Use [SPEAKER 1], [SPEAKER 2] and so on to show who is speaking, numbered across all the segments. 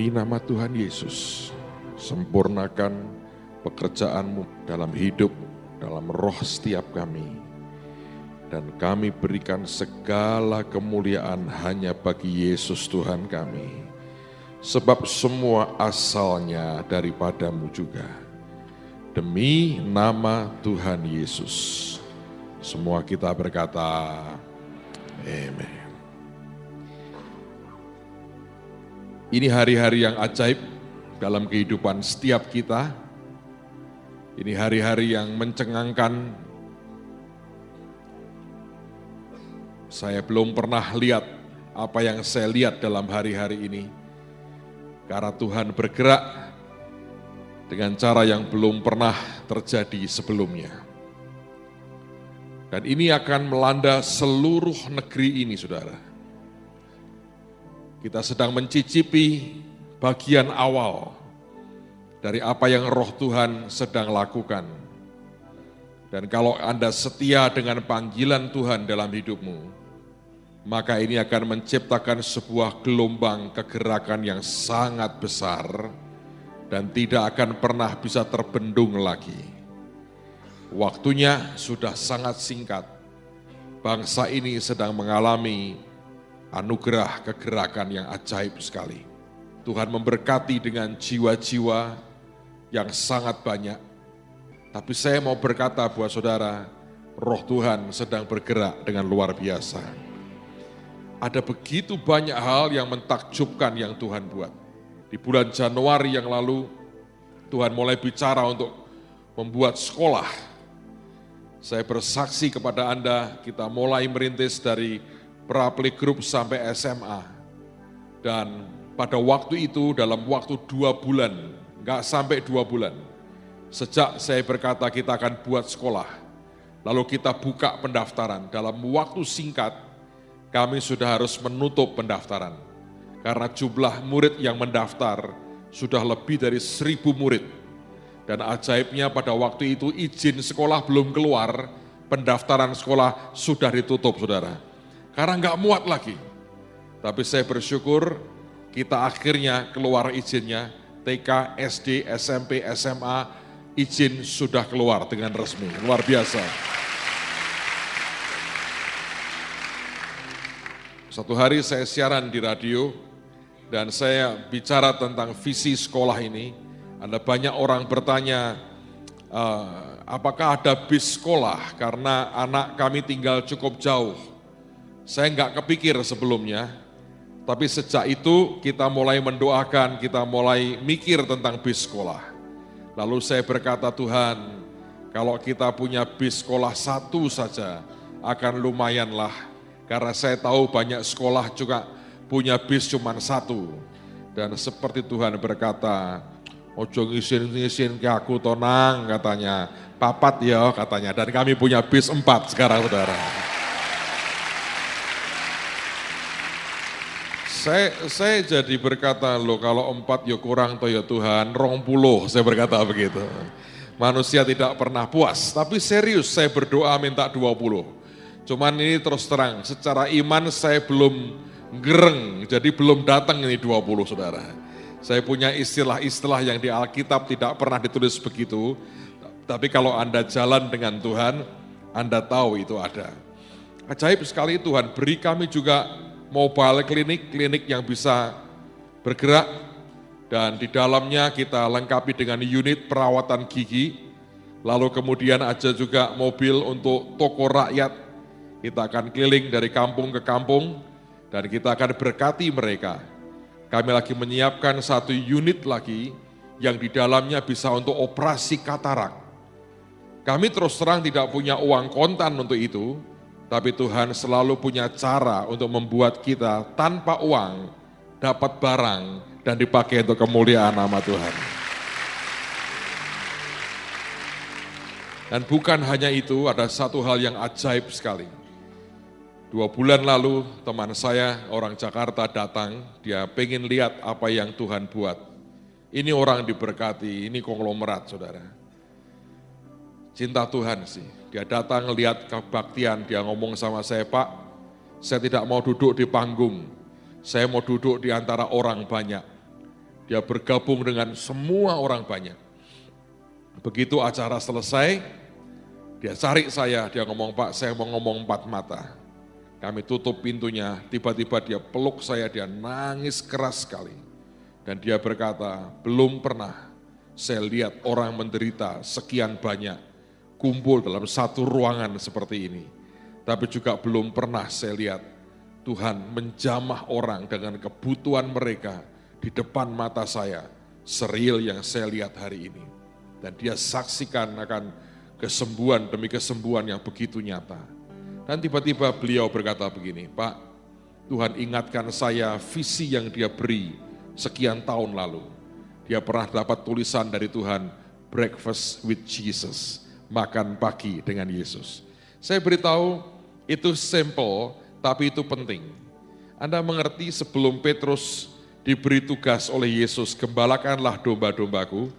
[SPEAKER 1] Demi nama Tuhan Yesus, sempurnakan pekerjaan-Mu dalam hidup, dalam roh setiap kami. Dan kami berikan segala kemuliaan hanya bagi Yesus Tuhan kami. Sebab semua asalnya daripada-Mu juga. Demi nama Tuhan Yesus. Semua kita berkata, amin. Ini hari-hari yang ajaib dalam kehidupan setiap kita. Ini hari-hari yang mencengangkan. Saya belum pernah lihat apa yang saya lihat dalam hari-hari ini. Karena Tuhan bergerak dengan cara yang belum pernah terjadi sebelumnya. Dan ini akan melanda seluruh negeri ini, saudara. Kita sedang mencicipi bagian awal dari apa yang Roh Tuhan sedang lakukan. Dan kalau Anda setia dengan panggilan Tuhan dalam hidupmu, maka ini akan menciptakan sebuah gelombang kegerakan yang sangat besar dan tidak akan pernah bisa terbendung lagi. Waktunya sudah sangat singkat. Bangsa ini sedang mengalami anugerah kegerakan yang ajaib sekali. Tuhan memberkati dengan jiwa-jiwa yang sangat banyak. Tapi saya mau berkata buat saudara, Roh Tuhan sedang bergerak dengan luar biasa. Ada begitu banyak hal yang mentakjubkan yang Tuhan buat. Di bulan Januari yang lalu, Tuhan mulai bicara untuk membuat sekolah. Saya bersaksi kepada Anda, kita mulai merintis dari pra-playgroup sampai SMA. Dan pada waktu itu dalam waktu 2 bulan, enggak sampai 2 bulan, sejak saya berkata kita akan buat sekolah, lalu kita buka pendaftaran, dalam waktu singkat kami sudah harus menutup pendaftaran. Karena jumlah murid yang mendaftar sudah lebih dari 1.000 murid. Dan ajaibnya pada waktu itu izin sekolah belum keluar, pendaftaran sekolah sudah ditutup, saudara. Karena nggak muat lagi. Tapi saya bersyukur kita akhirnya keluar izinnya. TK, SD, SMP, SMA, izin sudah keluar dengan resmi. Luar biasa. Satu hari saya siaran di radio dan saya bicara tentang visi sekolah ini. Ada banyak orang bertanya, apakah ada bis sekolah karena anak kami tinggal cukup jauh. Saya enggak kepikir sebelumnya, tapi sejak itu kita mulai mendoakan, kita mulai mikir tentang bis sekolah. Lalu saya berkata, Tuhan, kalau kita punya bis sekolah 1 saja, akan lumayanlah. Karena saya tahu banyak sekolah juga punya bis cuma 1. Dan seperti Tuhan berkata, ojo ngisin-ngisin ke aku tonang katanya, papat ya katanya. Dan kami punya bis 4 sekarang, saudara. Saya jadi berkata, loh kalau 4 ya kurang toh ya Tuhan, 20, saya berkata begitu. Manusia tidak pernah puas, tapi serius saya berdoa minta 20. Cuman ini terus terang, secara iman saya belum gereng, jadi belum datang ini 20, saudara. Saya punya istilah-istilah yang di Alkitab tidak pernah ditulis begitu, tapi kalau Anda jalan dengan Tuhan, Anda tahu itu ada. Ajaib sekali Tuhan, beri kami juga mobile klinik yang bisa bergerak dan di dalamnya kita lengkapi dengan unit perawatan gigi, lalu kemudian ada juga mobil untuk toko rakyat, kita akan keliling dari kampung ke kampung dan kita akan berkati mereka. Kami lagi menyiapkan 1 unit lagi yang di dalamnya bisa untuk operasi katarak. Kami terus terang tidak punya uang kontan untuk itu, tapi Tuhan selalu punya cara untuk membuat kita tanpa uang dapat barang dan dipakai untuk kemuliaan nama Tuhan. Dan bukan hanya itu, ada satu hal yang ajaib sekali. 2 bulan lalu teman saya orang Jakarta datang, dia pengen lihat apa yang Tuhan buat. Ini orang diberkati, ini konglomerat, saudara. Cinta Tuhan sih. Dia datang lihat kebaktian, dia ngomong sama saya, Pak, saya tidak mau duduk di panggung, saya mau duduk di antara orang banyak. Dia bergabung dengan semua orang banyak. Begitu acara selesai, dia cari saya, dia ngomong, "Pak, saya mau ngomong 4 mata." Kami tutup pintunya, tiba-tiba dia peluk saya, dia nangis keras sekali. Dan dia berkata, "Belum pernah saya lihat orang menderita sekian banyak, kumpul dalam satu ruangan seperti ini. Tapi juga belum pernah saya lihat Tuhan menjamah orang dengan kebutuhan mereka di depan mata saya, seril yang saya lihat hari ini." Dan dia saksikan akan kesembuhan demi kesembuhan yang begitu nyata. Dan tiba-tiba beliau berkata begini, "Pak, Tuhan ingatkan saya visi yang dia beri sekian tahun lalu. Dia pernah dapat tulisan dari Tuhan, breakfast with Jesus, makan pagi dengan Yesus." Saya beritahu itu simple, tapi itu penting. Anda mengerti sebelum Petrus diberi tugas oleh Yesus, "Gembalakanlah domba-dombaku,"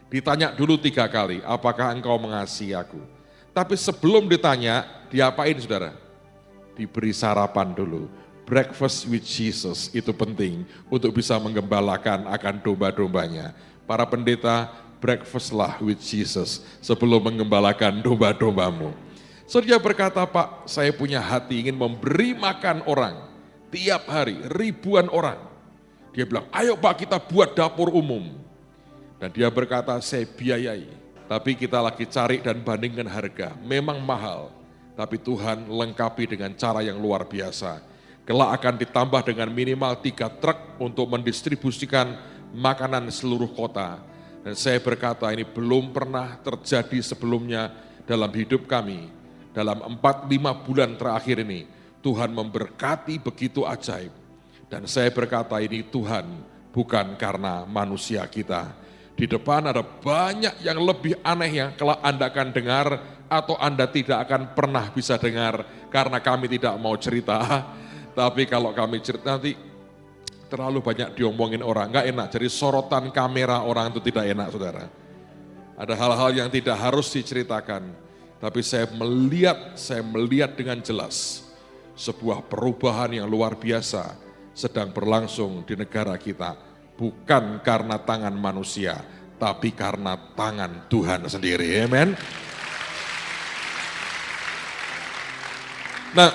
[SPEAKER 1] ditanya dulu 3 kali, "Apakah engkau mengasihi aku?" Tapi sebelum ditanya, diapain saudara? Diberi sarapan dulu. Breakfast with Jesus itu penting untuk bisa menggembalakan akan domba-dombanya. Para pendeta, breakfastlah with Jesus sebelum menggembalakan domba-dombamu. So dia berkata, "Pak, saya punya hati ingin memberi makan orang tiap hari, ribuan orang." Dia bilang, "Ayo Pak, kita buat dapur umum." Dan dia berkata, "Saya biayai. Tapi kita lagi cari dan bandingkan harga, memang mahal, tapi Tuhan lengkapi dengan cara yang luar biasa. Kelak akan ditambah dengan minimal 3 truk untuk mendistribusikan makanan seluruh kota." Dan saya berkata, ini belum pernah terjadi sebelumnya dalam hidup kami. Dalam 4-5 bulan terakhir ini, Tuhan memberkati begitu ajaib. Dan saya berkata, ini Tuhan bukan karena manusia kita. Di depan ada banyak yang lebih aneh yang kelak Anda akan dengar atau Anda tidak akan pernah bisa dengar karena kami tidak mau cerita. Tapi kalau kami cerita nanti terlalu banyak diomongin orang, nggak enak. Jadi sorotan kamera orang itu tidak enak, saudara. Ada hal-hal yang tidak harus diceritakan. Tapi saya melihat dengan jelas sebuah perubahan yang luar biasa sedang berlangsung di negara kita. Bukan karena tangan manusia, tapi karena tangan Tuhan sendiri. Amen. Nah,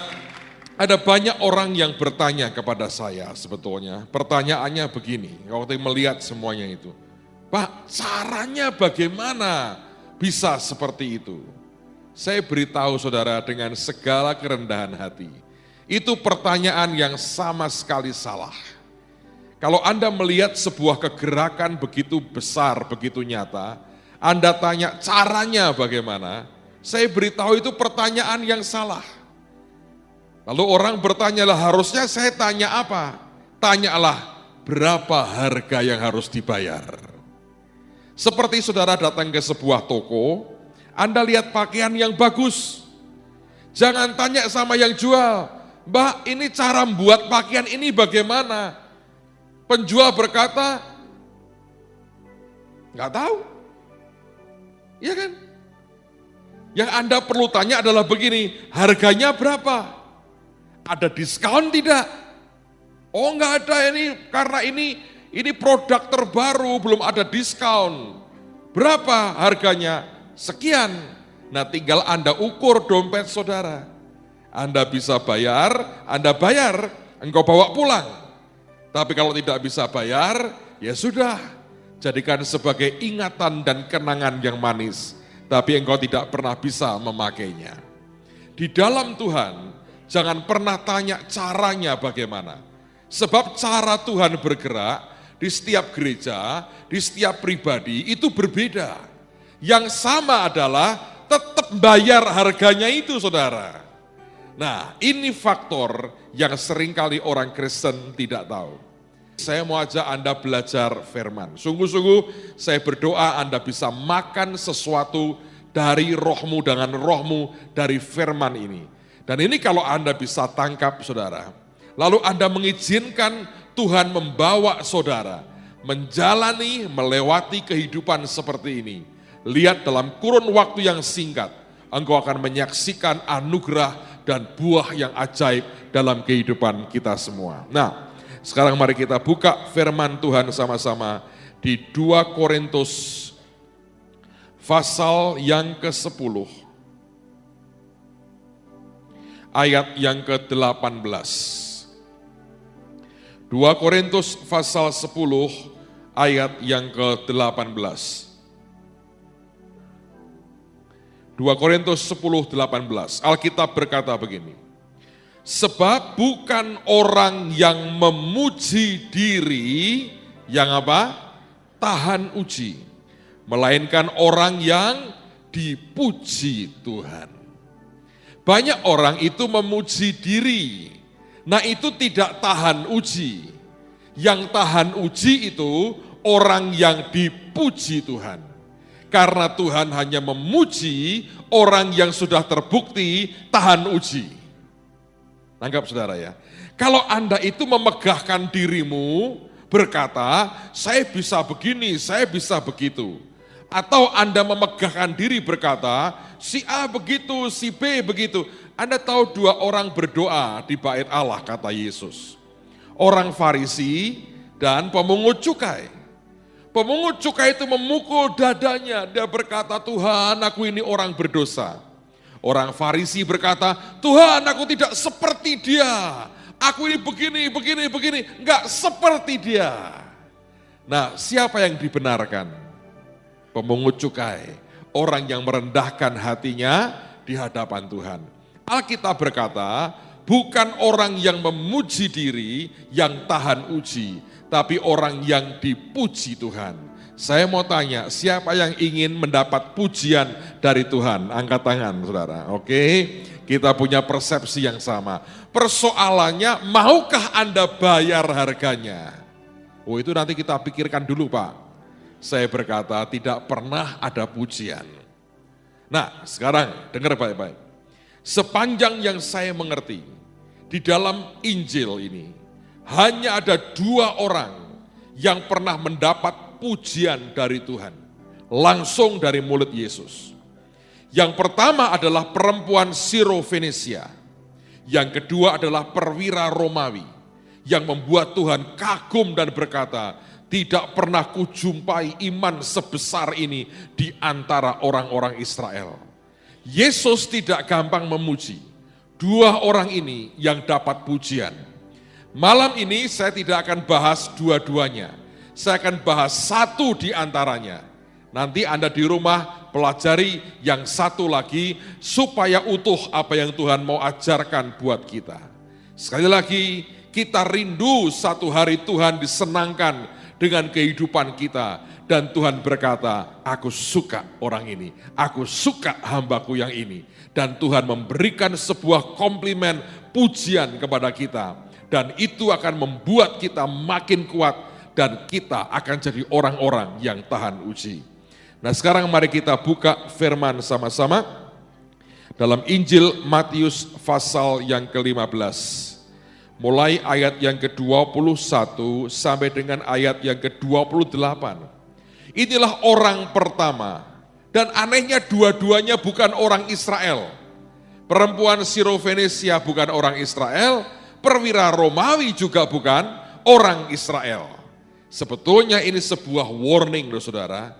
[SPEAKER 1] ada banyak orang yang bertanya kepada saya sebetulnya. Pertanyaannya begini, waktu melihat semuanya itu. "Pak, caranya bagaimana bisa seperti itu?" Saya beritahu saudara dengan segala kerendahan hati. Itu pertanyaan yang sama sekali salah. Kalau Anda melihat sebuah kegerakan begitu besar, begitu nyata, Anda tanya caranya bagaimana, saya beritahu itu pertanyaan yang salah. Lalu orang bertanya, "Lah harusnya saya tanya apa?" Tanyalah, berapa harga yang harus dibayar? Seperti saudara datang ke sebuah toko, Anda lihat pakaian yang bagus. Jangan tanya sama yang jual, "Mbak, ini cara membuat pakaian ini bagaimana?" Penjual berkata, "Nggak tahu." Iya kan? Yang Anda perlu tanya adalah begini, harganya berapa? Ada diskon tidak? "Oh, nggak ada ini, karena ini produk terbaru, belum ada diskon." "Berapa harganya?" "Sekian." Nah, tinggal Anda ukur dompet saudara. Anda bisa bayar, Anda bayar, engkau bawa pulang. Tapi kalau tidak bisa bayar, ya sudah, jadikan sebagai ingatan dan kenangan yang manis. Tapi engkau tidak pernah bisa memakainya. Di dalam Tuhan, jangan pernah tanya caranya bagaimana. Sebab cara Tuhan bergerak di setiap gereja, di setiap pribadi itu berbeda. Yang sama adalah tetap bayar harganya itu, saudara. Nah, ini faktor yang seringkali orang Kristen tidak tahu. Saya mau ajak Anda belajar firman. Sungguh-sungguh saya berdoa Anda bisa makan sesuatu dari rohmu dengan rohmu dari firman ini. Dan ini kalau Anda bisa tangkap saudara. Lalu Anda mengizinkan Tuhan membawa saudara menjalani, melewati kehidupan seperti ini. Lihat dalam kurun waktu yang singkat, engkau akan menyaksikan anugerah dan buah yang ajaib dalam kehidupan kita semua. Nah, Sekarang mari kita buka firman Tuhan sama-sama di 2 Korintus pasal yang ke-10, ayat yang ke-18. 2 Korintus pasal 10 ayat yang ke-18. 2 Korintus 10:18. Alkitab berkata begini. Sebab bukan orang yang memuji diri yang apa? Tahan uji. Melainkan orang yang dipuji Tuhan. Banyak orang itu memuji diri. Nah itu tidak tahan uji. Yang tahan uji itu orang yang dipuji Tuhan. Karena Tuhan hanya memuji orang yang sudah terbukti tahan uji. Anggap saudara ya. Kalau Anda itu memegahkan dirimu, berkata, saya bisa begini, saya bisa begitu. Atau Anda memegahkan diri berkata, si A begitu, si B begitu. Anda tahu 2 orang berdoa di bait Allah, kata Yesus. Orang Farisi dan pemungut cukai. Pemungut cukai itu memukul dadanya, dia berkata, Tuhan aku ini orang berdosa. Orang Farisi berkata, Tuhan aku tidak seperti dia. Aku ini begini, enggak seperti dia. Nah siapa yang dibenarkan? Pemungut cukai, orang yang merendahkan hatinya di hadapan Tuhan. Alkitab berkata, bukan orang yang memuji diri yang tahan uji, tapi orang yang dipuji Tuhan. Saya mau tanya, siapa yang ingin mendapat pujian dari Tuhan? Angkat tangan saudara, oke? Kita punya persepsi yang sama. Persoalannya, maukah Anda bayar harganya? Oh itu nanti kita pikirkan dulu Pak. Saya berkata, tidak pernah ada pujian. Nah sekarang, dengar baik-baik. Sepanjang yang saya mengerti, di dalam Injil ini, hanya ada 2 orang yang pernah mendapat pujian dari Tuhan, langsung dari mulut Yesus. Yang pertama adalah perempuan Sirofenisia, yang kedua adalah perwira Romawi, yang membuat Tuhan kagum dan berkata, tidak pernah kujumpai iman sebesar ini di antara orang-orang Israel. Yesus tidak gampang memuji, 2 orang ini yang dapat pujian. Malam ini saya tidak akan bahas dua-duanya. Saya akan bahas 1 di antaranya. Nanti Anda di rumah pelajari yang 1 lagi supaya utuh apa yang Tuhan mau ajarkan buat kita. Sekali lagi kita rindu satu hari Tuhan disenangkan dengan kehidupan kita. Dan Tuhan berkata, aku suka orang ini, aku suka hambaku yang ini. Dan Tuhan memberikan sebuah komplimen pujian kepada kita. Dan itu akan membuat kita makin kuat. Dan kita akan jadi orang-orang yang tahan uji. Nah sekarang mari kita buka firman sama-sama. Dalam Injil Matius pasal yang ke-15. Mulai ayat yang ke-21 sampai dengan ayat yang ke-28. Inilah orang pertama. Dan anehnya dua-duanya bukan orang Israel. Perempuan Sirofenisia bukan orang Israel. Perwira Romawi juga bukan orang Israel. Sebetulnya ini sebuah warning loh saudara,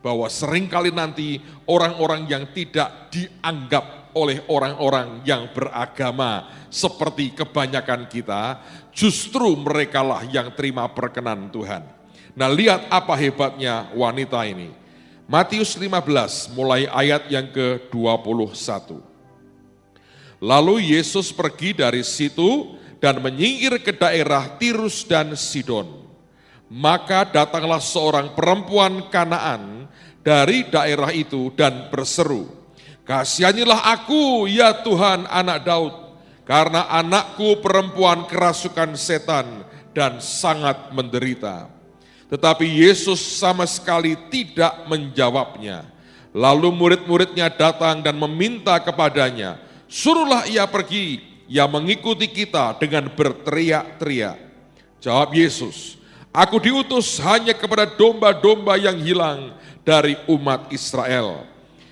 [SPEAKER 1] bahwa seringkali nanti orang-orang yang tidak dianggap oleh orang-orang yang beragama seperti kebanyakan kita, justru merekalah yang terima perkenan Tuhan. Nah lihat apa hebatnya wanita ini. Matius 15 mulai ayat yang ke-21. Lalu Yesus pergi dari situ dan menyingkir ke daerah Tirus dan Sidon. Maka datanglah seorang perempuan Kanaan dari daerah itu dan berseru, kasihanilah aku ya Tuhan anak Daud, karena anakku perempuan kerasukan setan dan sangat menderita. Tetapi Yesus sama sekali tidak menjawabnya. Lalu murid-muridnya datang dan meminta kepadanya, suruhlah ia pergi, ia mengikuti kita dengan berteriak-teriak. Jawab Yesus, aku diutus hanya kepada domba-domba yang hilang dari umat Israel.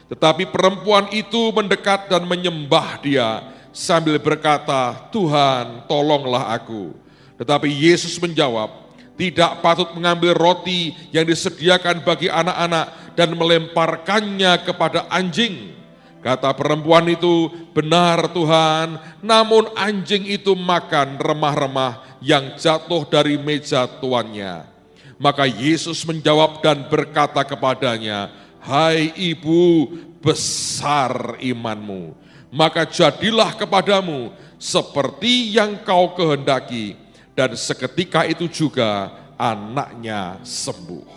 [SPEAKER 1] Tetapi perempuan itu mendekat dan menyembah dia sambil berkata, Tuhan tolonglah aku. Tetapi Yesus menjawab, tidak patut mengambil roti yang disediakan bagi anak-anak dan melemparkannya kepada anjing. Kata perempuan itu, benar Tuhan, namun anjing itu makan remah-remah yang jatuh dari meja tuannya. Maka Yesus menjawab dan berkata kepadanya, hai ibu, besar imanmu, maka jadilah kepadamu seperti yang kau kehendaki. Dan seketika itu juga anaknya sembuh.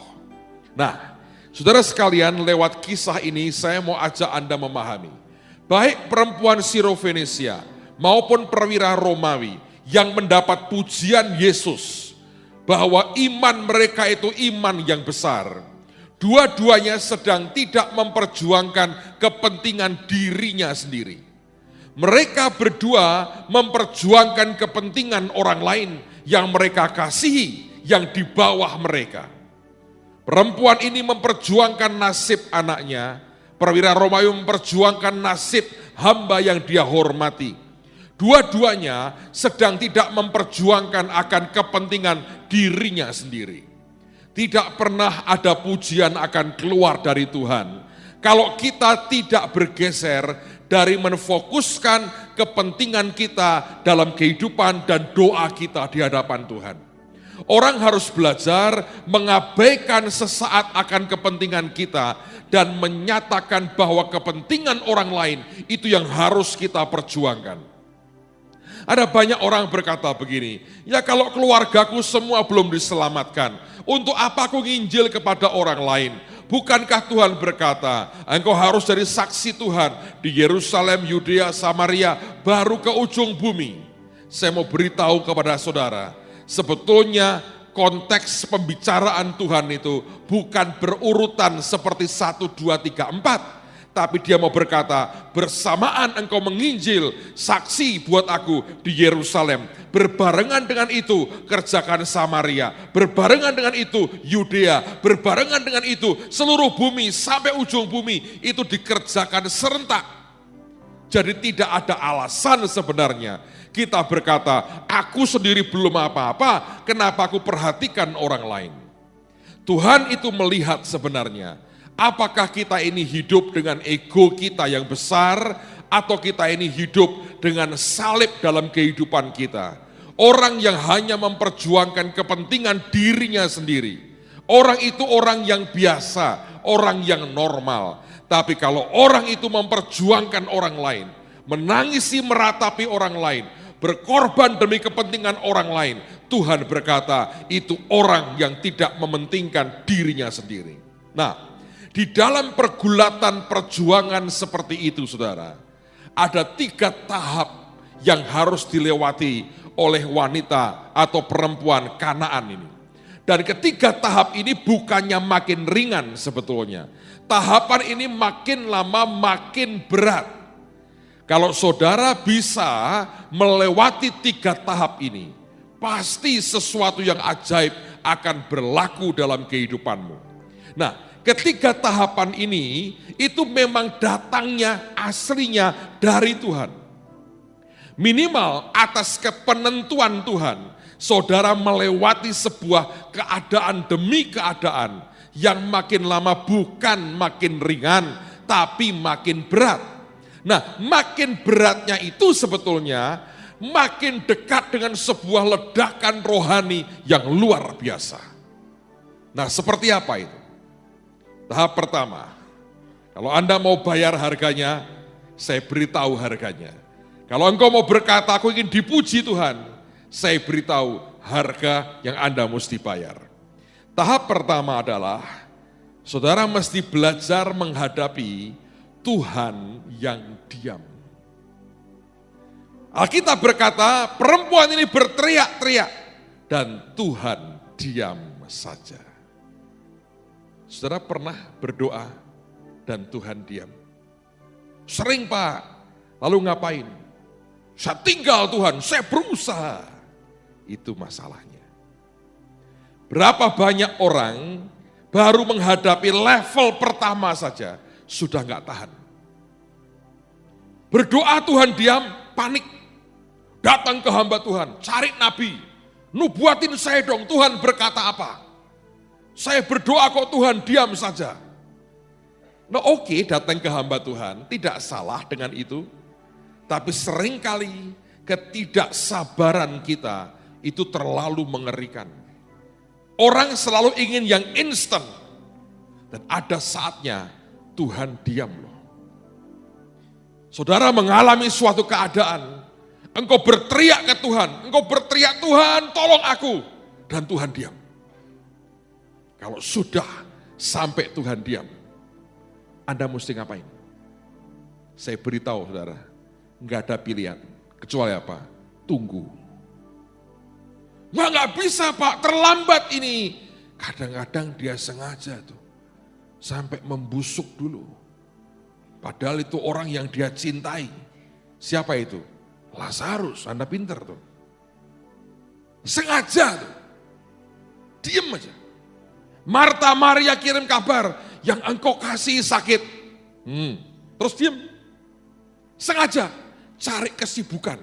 [SPEAKER 1] Nah, saudara sekalian, lewat kisah ini saya mau ajak Anda memahami, baik perempuan Sirofenisia maupun perwira Romawi yang mendapat pujian Yesus, bahwa iman mereka itu iman yang besar. Dua-duanya sedang tidak memperjuangkan kepentingan dirinya sendiri. Mereka berdua memperjuangkan kepentingan orang lain yang mereka kasihi, yang di bawah mereka. Perempuan ini memperjuangkan nasib anaknya, perwira Romawi memperjuangkan nasib hamba yang dia hormati. Dua-duanya sedang tidak memperjuangkan akan kepentingan dirinya sendiri. Tidak pernah ada pujian akan keluar dari Tuhan kalau kita tidak bergeser dari menfokuskan kepentingan kita dalam kehidupan dan doa kita di hadapan Tuhan. Orang harus belajar mengabaikan sesaat akan kepentingan kita dan menyatakan bahwa kepentingan orang lain itu yang harus kita perjuangkan. Ada banyak orang berkata begini, ya kalau keluargaku semua belum diselamatkan, untuk apa aku nginjil kepada orang lain? Bukankah Tuhan berkata, engkau harus jadi saksi Tuhan di Yerusalem, Yudea, Samaria, baru ke ujung bumi. Saya mau beritahu kepada saudara, sebetulnya konteks pembicaraan Tuhan itu bukan berurutan seperti 1, 2, 3, 4. Tapi dia mau berkata, bersamaan engkau menginjil, saksi buat aku di Yerusalem. Berbarengan dengan itu, kerjakan Samaria. Berbarengan dengan itu, Yudea. Berbarengan dengan itu, seluruh bumi sampai ujung bumi itu dikerjakan serentak. Jadi tidak ada alasan sebenarnya kita berkata, aku sendiri belum apa-apa, kenapa aku perhatikan orang lain. Tuhan itu melihat sebenarnya, apakah kita ini hidup dengan ego kita yang besar, atau kita ini hidup dengan salib dalam kehidupan kita. Orang yang hanya memperjuangkan kepentingan dirinya sendiri. Orang itu orang yang biasa, orang yang normal. Tapi kalau orang itu memperjuangkan orang lain, menangisi meratapi orang lain, berkorban demi kepentingan orang lain, Tuhan berkata, itu orang yang tidak mementingkan dirinya sendiri. Nah, di dalam pergulatan perjuangan seperti itu, saudara, ada 3 tahap yang harus dilewati oleh wanita atau perempuan Kanaan ini. Dan ketiga tahap ini bukannya makin ringan sebetulnya. Tahapan ini makin lama makin berat. Kalau saudara bisa melewati 3 tahap ini, pasti sesuatu yang ajaib akan berlaku dalam kehidupanmu. Nah, ketiga tahapan ini itu memang datangnya aslinya dari Tuhan. Minimal atas kepenentuan Tuhan, saudara melewati sebuah keadaan demi keadaan yang makin lama bukan makin ringan, tapi makin berat. Nah, makin beratnya itu sebetulnya makin dekat dengan sebuah ledakan rohani yang luar biasa. Nah, seperti apa itu? Tahap pertama, kalau Anda mau bayar harganya, saya beritahu harganya. Kalau engkau mau berkata, aku ingin dipuji Tuhan, saya beritahu harga yang Anda mesti bayar. Tahap pertama adalah, saudara mesti belajar menghadapi Tuhan yang diam. Alkitab berkata, perempuan ini berteriak-teriak, dan Tuhan diam saja. Saudara pernah berdoa dan Tuhan diam? Sering Pak, lalu ngapain? Saya tinggal Tuhan, saya berusaha. Itu masalahnya. Berapa banyak orang baru menghadapi level pertama saja, sudah gak tahan. Berdoa Tuhan diam, panik. Datang ke hamba Tuhan, cari nabi. Nubuatin saya dong, Tuhan berkata apa? Saya berdoa kok Tuhan diam saja. Nah oke, datang ke hamba Tuhan, tidak salah dengan itu. Tapi seringkali ketidaksabaran kita itu terlalu mengerikan. Orang selalu ingin yang instan. Dan ada saatnya Tuhan diam loh. Saudara mengalami suatu keadaan, engkau berteriak ke Tuhan, engkau berteriak Tuhan tolong aku, dan Tuhan diam. Kalau sudah sampai Tuhan diam, Anda mesti ngapain? Saya beritahu saudara, enggak ada pilihan, kecuali apa? Tunggu. Nggak bisa Pak, terlambat ini. Kadang-kadang dia sengaja tuh, sampai membusuk dulu. Padahal itu orang yang dia cintai. Siapa itu? Lazarus, Anda pinter tuh. Sengaja tuh. Diem aja. Marta Maria kirim kabar, yang engkau kasih sakit. Terus diem. Sengaja cari kesibukan.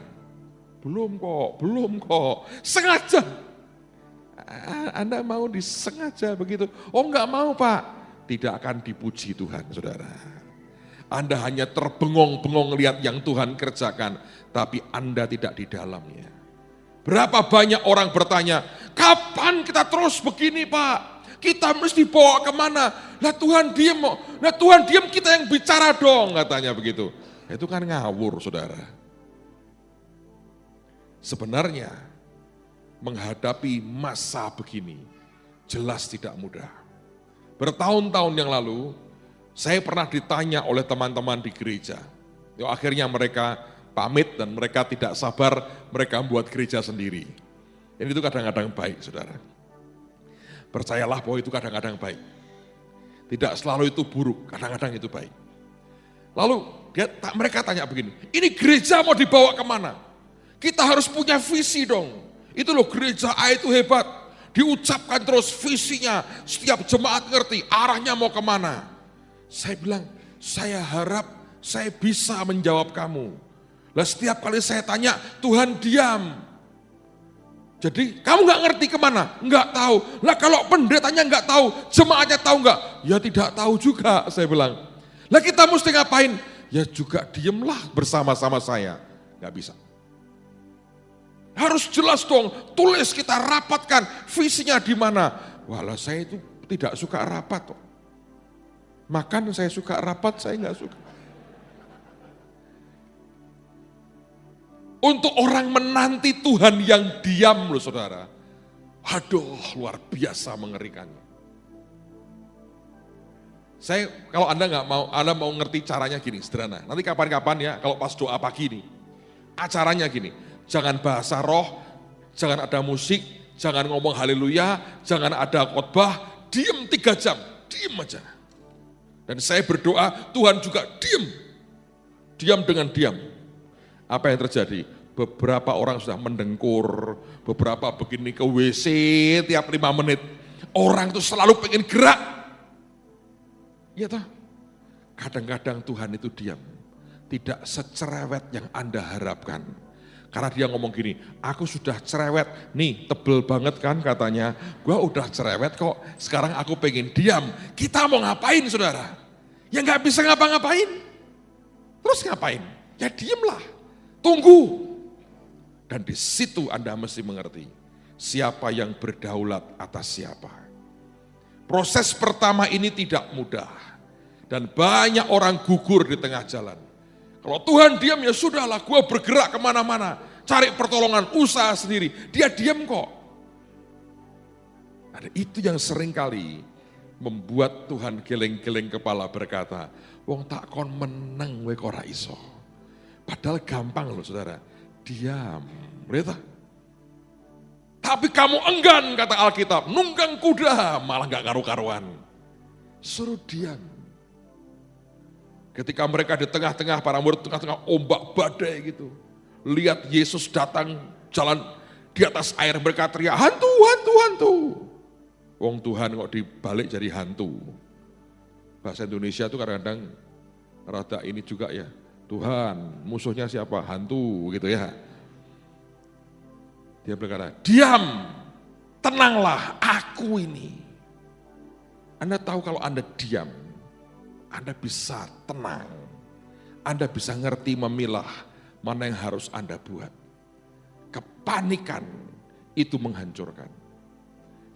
[SPEAKER 1] Belum kok. Sengaja. Anda mau disengaja begitu? Oh enggak mau Pak. Tidak akan dipuji Tuhan saudara. Anda hanya terbengong-bengong lihat yang Tuhan kerjakan, tapi Anda tidak di dalamnya. Berapa banyak orang bertanya, kapan kita terus begini Pak? Kita mesti bawa kemana? Lah Tuhan diem, kita yang bicara dong katanya begitu. Itu kan ngawur saudara. Sebenarnya menghadapi masa begini jelas tidak mudah. Bertahun-tahun yang lalu, saya pernah ditanya oleh teman-teman di gereja. Akhirnya mereka pamit dan mereka tidak sabar, mereka membuat gereja sendiri. Dan itu kadang-kadang baik, saudara. Percayalah bahwa itu kadang-kadang baik. Tidak selalu itu buruk, kadang-kadang itu baik. Lalu mereka tanya begini, ini gereja mau dibawa kemana? Kita harus punya visi dong. Itu loh gereja A itu hebat. Diucapkan terus visinya, setiap jemaat ngerti arahnya mau kemana. Saya bilang, saya harap saya bisa menjawab kamu. Lah setiap kali saya tanya, Tuhan diam. Jadi kamu gak ngerti kemana? Enggak tahu. Lah kalau pendetanya enggak tahu, jemaatnya tahu enggak? Ya tidak tahu juga, saya bilang. Lah kita mesti ngapain? Ya juga diemlah bersama-sama saya. Gak bisa. Harus jelas dong, tulis kita rapatkan visinya di mana. Walah saya itu tidak suka rapat kok. Makan saya suka, rapat saya enggak suka. Untuk orang menanti Tuhan yang diam loh saudara. Aduh luar biasa mengerikannya. Saya kalau Anda mau ngerti caranya gini, sederhana. Nanti kapan-kapan ya kalau pas doa pagi nih. Acaranya gini, jangan bahasa roh, jangan ada musik, jangan ngomong haleluya, jangan ada khotbah, diem 3 jam, diem aja. Dan saya berdoa, Tuhan juga diam dengan diam. Apa yang terjadi? Beberapa orang sudah mendengkur, beberapa begini ke WC tiap 5 menit. Orang itu selalu pengen gerak. Ya toh? Kadang-kadang Tuhan itu diam. Tidak secerewet yang Anda harapkan. Karena dia ngomong gini, aku sudah cerewet, nih tebel banget kan katanya. Gua udah cerewet kok, sekarang aku pengen diam. Kita mau ngapain saudara? Ya nggak bisa ngapa-ngapain. Terus ngapain? Ya diamlah, tunggu. Dan di situ Anda mesti mengerti, siapa yang berdaulat atas siapa. Proses pertama ini tidak mudah. Dan banyak orang gugur di tengah jalan. Kalau Tuhan diam ya sudahlah, gue bergerak kemana-mana. Cari pertolongan, usaha sendiri. Dia diam kok. Ada itu yang seringkali membuat Tuhan geleng-geleng kepala berkata, wong tak kon menang we kok ora iso. Padahal gampang loh saudara, diam. Lihat. Tapi kamu enggan kata Alkitab, nunggang kuda malah gak karu-karuan. Suruh diam. Ketika mereka di tengah-tengah, para murid tengah-tengah ombak badai gitu. Lihat Yesus datang jalan di atas air, mereka teriak, hantu, hantu, hantu. Wong Tuhan kok dibalik jadi hantu. Bahasa Indonesia itu kadang-kadang rada ini juga ya. Tuhan, musuhnya siapa? Hantu gitu ya. Dia berkata, diam, tenanglah, aku ini. Anda tahu kalau Anda diam, Anda bisa tenang. Anda bisa ngerti memilah mana yang harus Anda buat. Kepanikan itu menghancurkan.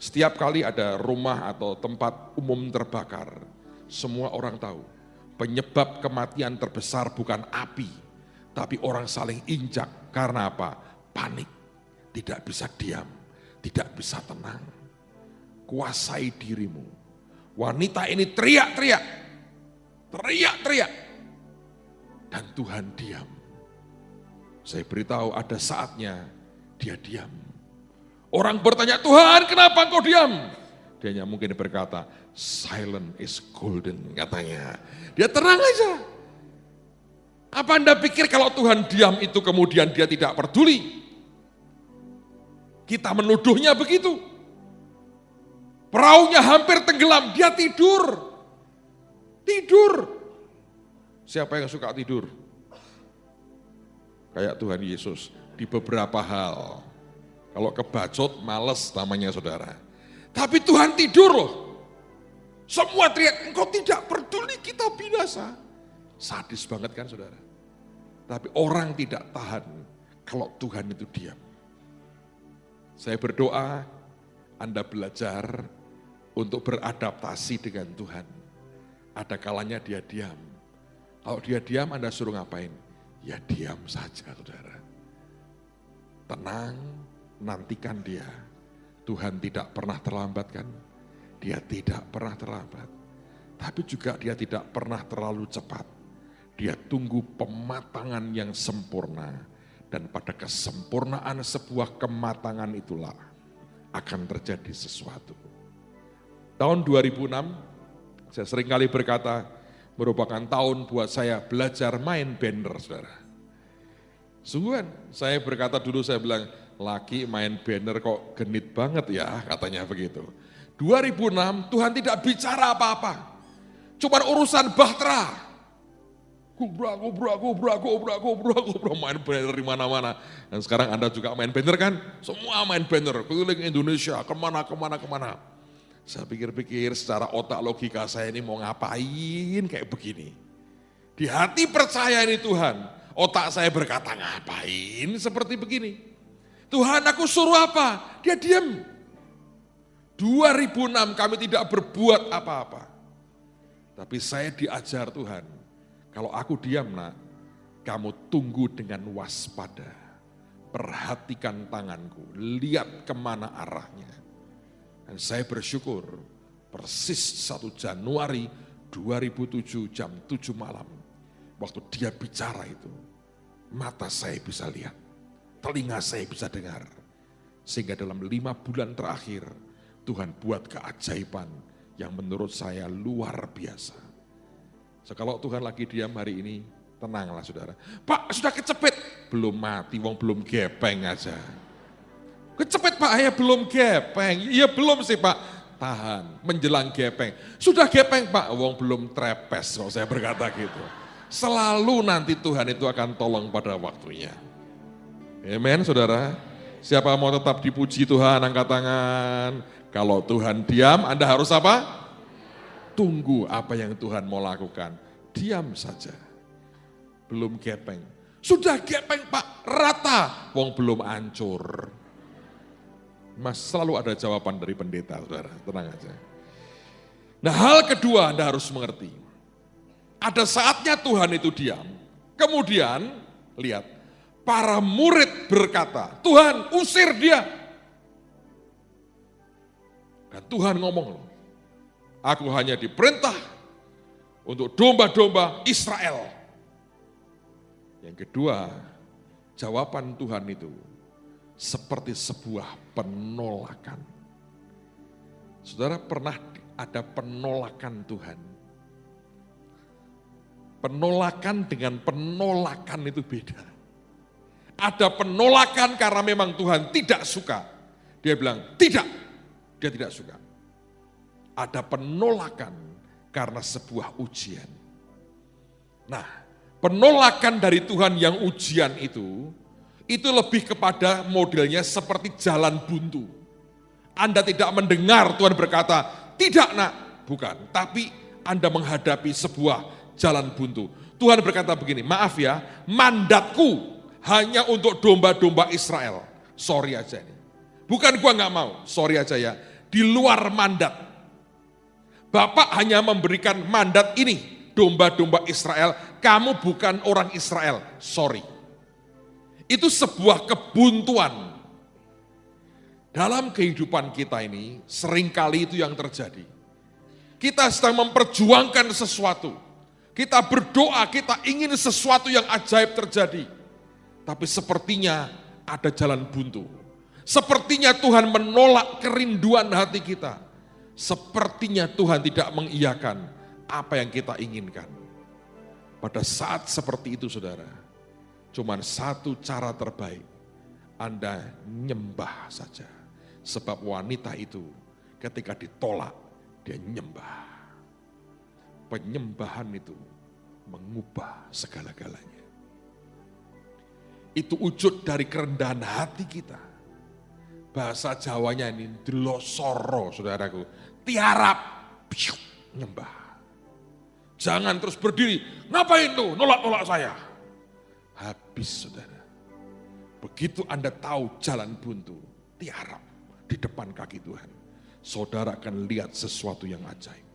[SPEAKER 1] Setiap kali ada rumah atau tempat umum terbakar, semua orang tahu penyebab kematian terbesar bukan api, tapi orang saling injak. Karena apa? Panik, tidak bisa diam, tidak bisa tenang. Kuasai dirimu. Wanita ini teriak-teriak, dan Tuhan diam. Saya beritahu ada saatnya dia diam. Orang bertanya, Tuhan kenapa engkau diam? Dia hanya mungkin berkata, silent is golden katanya. Dia tenang aja. Apa Anda pikir kalau Tuhan diam itu kemudian dia tidak peduli? Kita menuduhnya begitu. Perahunya hampir tenggelam, dia tidur. Tidur. Siapa yang suka tidur? Kayak Tuhan Yesus di beberapa hal. Kalau kebacot, males namanya saudara. Tapi Tuhan tidur loh. Semua teriak, engkau tidak peduli kita binasa. Sadis banget kan saudara. Tapi orang tidak tahan kalau Tuhan itu diam. Saya berdoa Anda belajar untuk beradaptasi dengan Tuhan. Ada kalanya dia diam. Kalau dia diam Anda suruh ngapain? Ya diam saja saudara. Tenang, nantikan dia. Tuhan tidak pernah terlambat kan? Dia tidak pernah terlambat. Tapi juga dia tidak pernah terlalu cepat. Dia tunggu pematangan yang sempurna. Dan pada kesempurnaan sebuah kematangan itulah akan terjadi sesuatu. Tahun 2006, saya seringkali berkata, merupakan tahun buat saya belajar main banner, saudara. Sungguhan, saya berkata dulu, saya bilang, laki main banner kok genit banget ya, katanya begitu. 2006, Tuhan tidak bicara apa-apa. Cuma urusan bahtera. Gubrak, main banner di mana-mana. Dan sekarang Anda juga main banner kan? Semua main banner, keliling Indonesia, kemana. Saya pikir-pikir secara otak logika saya ini mau ngapain kayak begini. Di hati percaya ini Tuhan, otak saya berkata ngapain seperti begini. Tuhan aku suruh apa? Dia diam. 2006 kami tidak berbuat apa-apa. Tapi saya diajar Tuhan, kalau aku diam nak, kamu tunggu dengan waspada. Perhatikan tanganku, lihat kemana arahnya. Dan saya bersyukur persis 1 Januari 2007 jam 7 malam. Waktu dia bicara itu, mata saya bisa lihat, telinga saya bisa dengar. Sehingga dalam 5 bulan terakhir, Tuhan buat keajaiban yang menurut saya luar biasa. Kalau Tuhan lagi diam hari ini, tenanglah saudara. Pak sudah kecepit, belum mati, wong belum gepeng aja. Kecepit Pak, ya belum gepeng. Iya belum sih Pak, tahan, menjelang gepeng. Sudah gepeng Pak, wong belum trepes, kalau saya berkata gitu. Selalu nanti Tuhan itu akan tolong pada waktunya. Amen saudara. Siapa mau tetap dipuji Tuhan, angkat tangan. Kalau Tuhan diam, Anda harus apa? Tunggu apa yang Tuhan mau lakukan. Diam saja. Belum gepeng. Sudah gepeng Pak, rata. Wong belum hancur. Mas selalu ada jawaban dari pendeta, saudara. Tenang aja. Nah hal kedua Anda harus mengerti. Ada saatnya Tuhan itu diam. Kemudian, lihat. Para murid berkata, Tuhan usir dia. Dan Tuhan ngomong loh. Aku hanya diperintah untuk domba-domba Israel. Yang kedua, jawaban Tuhan itu seperti sebuah penolakan. Saudara pernah ada penolakan Tuhan? Penolakan dengan penolakan itu beda. Ada penolakan karena memang Tuhan tidak suka. Dia bilang tidak, dia tidak suka. Ada penolakan karena sebuah ujian. Nah, penolakan dari Tuhan yang ujian itu Itu lebih kepada modelnya seperti jalan buntu. Anda tidak mendengar Tuhan berkata, tidak nak, bukan. Tapi Anda menghadapi sebuah jalan buntu. Tuhan berkata begini, maaf ya, mandatku hanya untuk domba-domba Israel. Sorry aja ini. Bukan gua gak mau, sorry aja ya. Di luar mandat. Bapak hanya memberikan mandat ini, domba-domba Israel. Kamu bukan orang Israel, sorry. Itu sebuah kebuntuan. Dalam kehidupan kita ini, seringkali itu yang terjadi. Kita sedang memperjuangkan sesuatu. Kita berdoa, kita ingin sesuatu yang ajaib terjadi. Tapi sepertinya ada jalan buntu. Sepertinya Tuhan menolak kerinduan hati kita. Sepertinya Tuhan tidak mengiyakan apa yang kita inginkan. Pada saat seperti itu saudara, cuman satu cara terbaik, Anda nyembah saja. Sebab wanita itu ketika ditolak, dia nyembah. Penyembahan itu mengubah segala-galanya. Itu wujud dari kerendahan hati kita. Bahasa Jawanya ini delosoro saudaraku. Tiarap, nyembah. Jangan terus berdiri, ngapain tuh nolak-nolak saya. Habis saudara. Begitu Anda tahu jalan buntu, tiarap di depan kaki Tuhan. Saudara akan lihat sesuatu yang ajaib.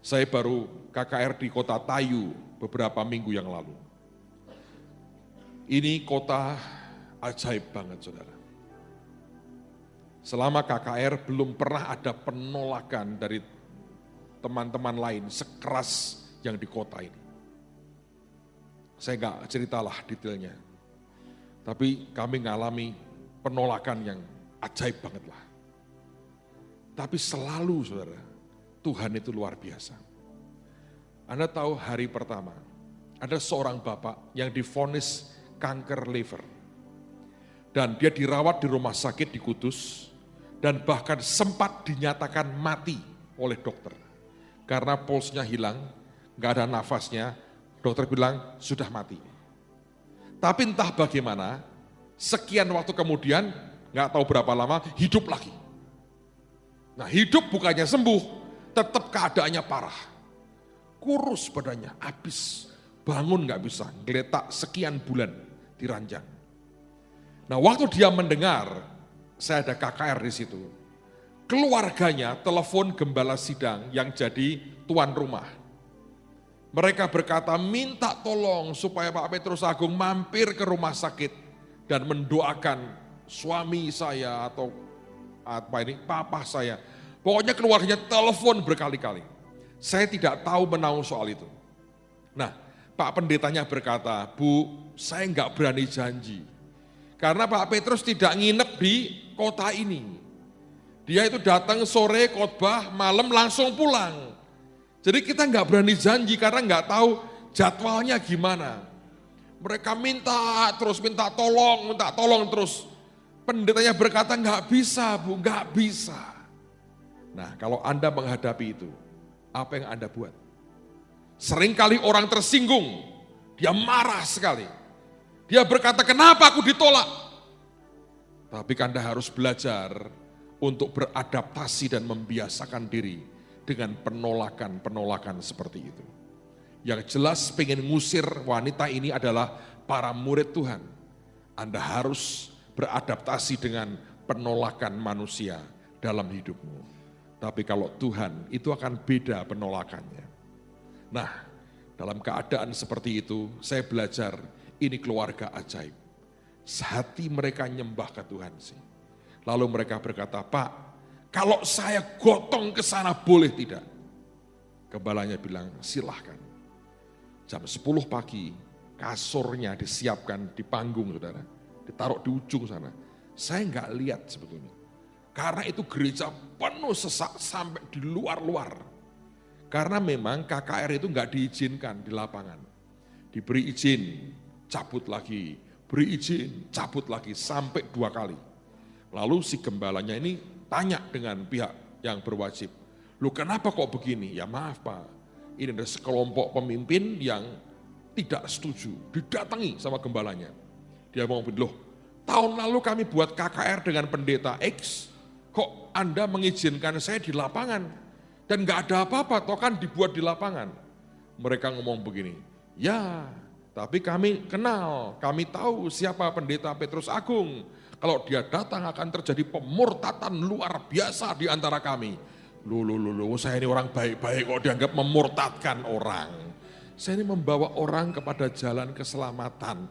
[SPEAKER 1] Saya baru KKR di kota Tayu beberapa minggu yang lalu. Ini kota ajaib banget saudara. Selama KKR belum pernah ada penolakan dari teman-teman lain sekeras yang di kota ini. Saya enggak ceritalah detailnya. Tapi kami mengalami penolakan yang ajaib banget lah. Tapi selalu saudara, Tuhan itu luar biasa. Anda tahu hari pertama, ada seorang bapak yang divonis kanker liver. Dan dia dirawat di rumah sakit di Kudus, dan bahkan sempat dinyatakan mati oleh dokter. Karena pulsnya hilang, gak ada nafasnya, dokter bilang sudah mati. Tapi entah bagaimana, sekian waktu kemudian, gak tahu berapa lama, hidup lagi. Nah hidup bukannya sembuh, tetap keadaannya parah. Kurus badannya, habis, bangun gak bisa, geletak sekian bulan diranjang. Nah waktu dia mendengar, saya ada KKR di situ. Keluarganya telepon gembala sidang yang jadi tuan rumah. Mereka berkata minta tolong supaya Pak Petrus Agung mampir ke rumah sakit dan mendoakan suami saya atau papa saya. Pokoknya keluarganya telepon berkali-kali. Saya tidak tahu menahu soal itu. Nah, Pak Pendetanya berkata, Bu, saya enggak berani janji. Karena Pak Petrus tidak nginep di kota ini. Dia itu datang sore khotbah, malam langsung pulang. Jadi kita enggak berani janji karena enggak tahu jadwalnya gimana. Mereka minta tolong terus. Pendetanya berkata enggak bisa Bu, enggak bisa. Nah kalau Anda menghadapi itu, apa yang Anda buat? Seringkali orang tersinggung, dia marah sekali. Dia berkata, kenapa aku ditolak? Tapi Anda harus belajar untuk beradaptasi dan membiasakan diri dengan penolakan-penolakan seperti itu. Yang jelas pengen ngusir wanita ini adalah para murid Tuhan. Anda harus beradaptasi dengan penolakan manusia dalam hidupmu. Tapi kalau Tuhan, itu akan beda penolakannya. Nah, dalam keadaan seperti itu, saya belajar ini keluarga ajaib. Hati mereka nyembah ke Tuhan sih. Lalu mereka berkata, Pak, kalau saya gotong ke sana boleh tidak? Gembalanya bilang, silahkan. Jam 10 pagi, kasurnya disiapkan di panggung, saudara. Ditaruh di ujung sana. Saya enggak lihat sebetulnya. Karena itu gereja penuh sesak sampai di luar-luar. Karena memang KKR itu enggak diizinkan di lapangan. Diberi izin, cabut lagi, beri izin, cabut lagi, sampai 2 kali. Lalu si gembalanya ini tanya dengan pihak yang berwajib, lu kenapa kok begini? Ya maaf Pak, ini ada sekelompok pemimpin yang tidak setuju, didatangi sama gembalanya. Dia mau bilang, loh tahun lalu kami buat KKR dengan pendeta X, kok Anda mengizinkan saya di lapangan? Dan gak ada apa-apa, toh kan dibuat di lapangan. Mereka ngomong begini, ya tapi kami kenal, kami tahu siapa pendeta Petrus Agung. Kalau dia datang akan terjadi pemurtatan luar biasa di antara kami. Loh, saya ini orang baik-baik kok dianggap memurtadkan orang. Saya ini membawa orang kepada jalan keselamatan.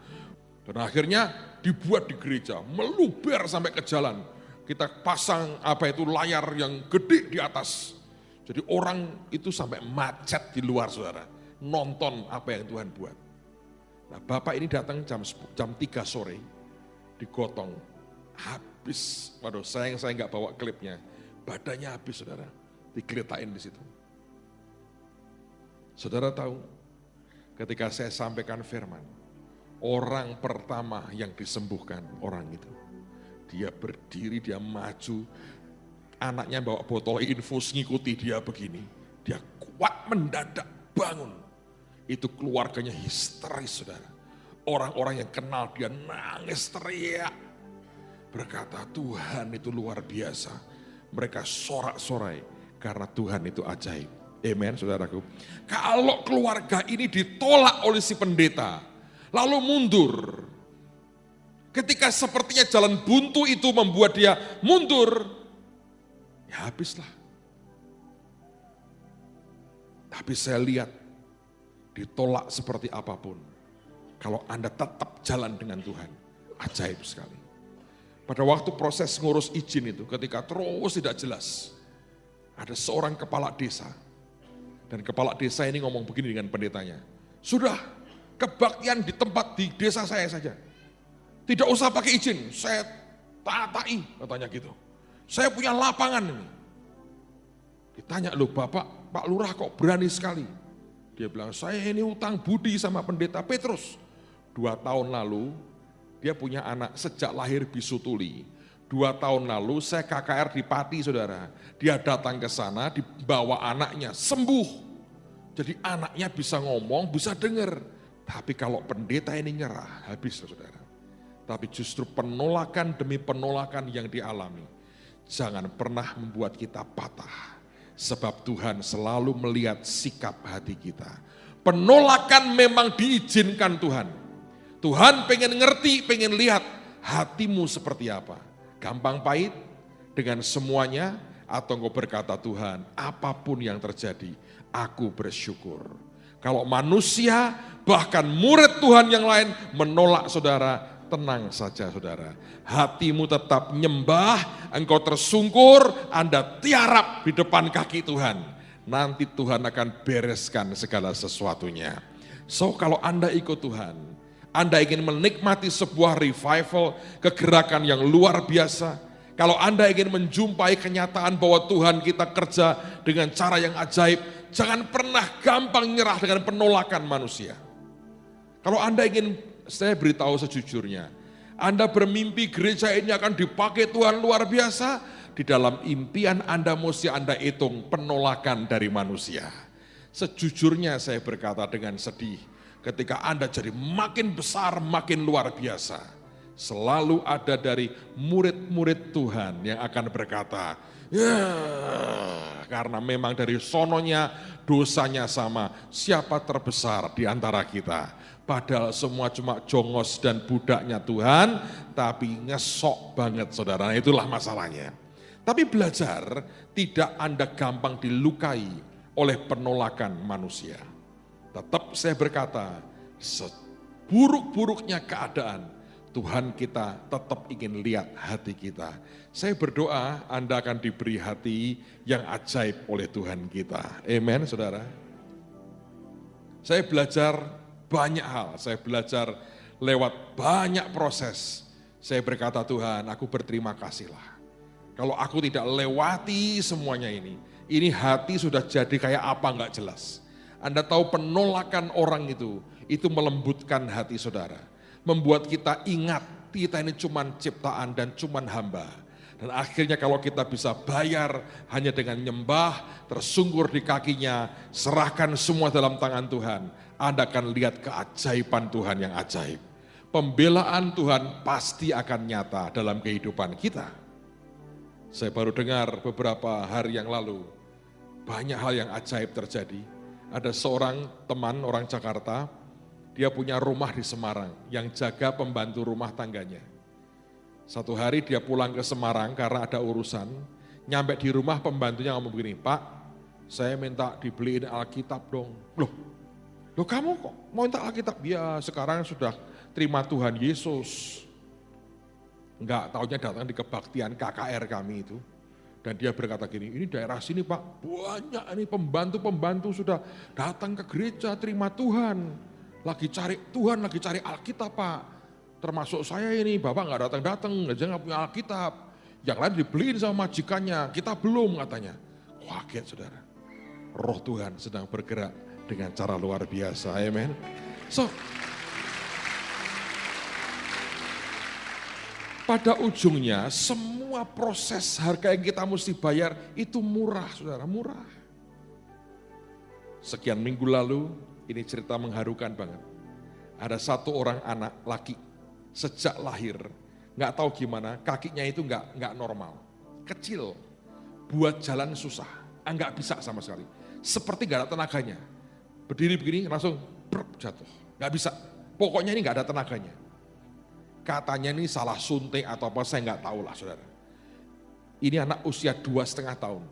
[SPEAKER 1] Dan akhirnya dibuat di gereja, meluber sampai ke jalan. Kita pasang layar yang gede di atas. Jadi orang itu sampai macet di luar, saudara. Nonton apa yang Tuhan buat. Nah, Bapak ini datang jam 3 sore, digotong. Habis, waduh saya nggak bawa klipnya. Badannya habis, saudara. Digeletain di situ. Saudara tahu, ketika saya sampaikan firman, orang pertama yang disembuhkan orang itu. Dia berdiri, dia maju, anaknya bawa botol infus ngikuti dia begini. Dia kuat mendadak bangun. Itu keluarganya histeris, saudara. Orang-orang yang kenal dia nangis teriak. Berkata Tuhan itu luar biasa. Mereka sorak-sorai karena Tuhan itu ajaib. Amen, saudaraku. Kalau keluarga ini ditolak oleh si pendeta, lalu mundur. Ketika sepertinya jalan buntu itu membuat dia mundur, ya habislah. Tapi saya lihat, ditolak seperti apapun, kalau Anda tetap jalan dengan Tuhan, ajaib sekali. Pada waktu proses ngurus izin itu, ketika terus tidak jelas, ada seorang kepala desa, dan kepala desa ini ngomong begini dengan pendetanya, sudah kebaktian di tempat di desa saya saja, tidak usah pakai izin, saya tatai, katanya gitu. Saya punya lapangan ini. Ditanya, loh Bapak, Pak Lurah kok berani sekali? Dia bilang, saya ini utang budi sama pendeta Petrus. 2 tahun lalu, dia punya anak sejak lahir bisu tuli. 2 tahun lalu saya KKR di Pati, saudara. Dia datang ke sana, dibawa anaknya, sembuh. Jadi anaknya bisa ngomong, bisa dengar. Tapi kalau pendeta ini nyerah, habis saudara. Tapi justru penolakan demi penolakan yang dialami, jangan pernah membuat kita patah. Sebab Tuhan selalu melihat sikap hati kita. Penolakan memang diizinkan Tuhan. Tuhan pengen ngerti, pengen lihat hatimu seperti apa. Gampang pahit dengan semuanya, atau engkau berkata Tuhan, apapun yang terjadi, aku bersyukur. Kalau manusia, bahkan murid Tuhan yang lain menolak saudara, tenang saja saudara. Hatimu tetap nyembah, engkau tersungkur, Anda tiarap di depan kaki Tuhan. Nanti Tuhan akan bereskan segala sesuatunya. So kalau Anda ikut Tuhan, Anda ingin menikmati sebuah revival, kegerakan yang luar biasa. Kalau Anda ingin menjumpai kenyataan bahwa Tuhan kita kerja dengan cara yang ajaib, jangan pernah gampang nyerah dengan penolakan manusia. Kalau Anda ingin, saya beritahu sejujurnya, Anda bermimpi gereja ini akan dipakai Tuhan luar biasa, di dalam impian Anda mesti Anda hitung penolakan dari manusia. Sejujurnya saya berkata dengan sedih, ketika Anda jadi makin besar, makin luar biasa, selalu ada dari murid-murid Tuhan yang akan berkata, ya karena memang dari sononya dosanya sama, siapa terbesar di antara kita? Padahal semua cuma jongos dan budaknya Tuhan, tapi ngesok banget saudara, nah, itulah masalahnya. Tapi belajar, tidak Anda gampang dilukai oleh penolakan manusia. Tetap saya berkata, seburuk-buruknya keadaan, Tuhan kita tetap ingin lihat hati kita. Saya berdoa Anda akan diberi hati yang ajaib oleh Tuhan kita. Amen, saudara. Saya belajar banyak hal, saya belajar lewat banyak proses. Saya berkata Tuhan, aku berterima kasihlah. Kalau aku tidak lewati semuanya ini hati sudah jadi kayak apa nggak jelas. Anda tahu penolakan orang itu melembutkan hati saudara. Membuat kita ingat kita ini cuman ciptaan dan cuman hamba. Dan akhirnya kalau kita bisa bayar hanya dengan nyembah, tersungkur di kakinya, serahkan semua dalam tangan Tuhan, Anda akan lihat keajaiban Tuhan yang ajaib. pembelaan Tuhan pasti akan nyata dalam kehidupan kita. Saya baru dengar beberapa hari yang lalu, banyak hal yang ajaib terjadi. Ada seorang teman orang Jakarta, dia punya rumah di Semarang yang jaga pembantu rumah tangganya. Satu hari dia pulang ke Semarang karena ada urusan, nyampe di rumah pembantunya ngomong begini, "Pak, saya minta dibeliin Alkitab dong." Loh kamu kok mau minta Alkitab? Ya sekarang sudah terima Tuhan Yesus. Enggak, taunya datang di kebaktian KKR kami itu. Dan dia berkata gini, ini daerah sini Pak, banyak ini pembantu-pembantu sudah datang ke gereja terima Tuhan. Lagi cari Tuhan, lagi cari Alkitab Pak. Termasuk saya ini, Bapak enggak datang-datang, dia enggak punya Alkitab. Yang lain dibeliin sama majikannya, kita belum katanya. Kaget saudara, Roh Tuhan sedang bergerak dengan cara luar biasa, amen. So, pada ujungnya semua proses harga yang kita mesti bayar itu murah saudara, murah. Sekian minggu lalu, ini cerita mengharukan banget. Ada satu orang anak laki, sejak lahir, nggak tahu gimana, kakinya itu nggak normal, kecil, buat jalan susah, nggak bisa sama sekali, seperti nggak ada tenaganya. Berdiri begini langsung jatuh, nggak bisa. Pokoknya ini nggak ada tenaganya. Katanya ini salah suntik atau apa, saya nggak tahu lah saudara. Ini anak usia 2,5 tahun,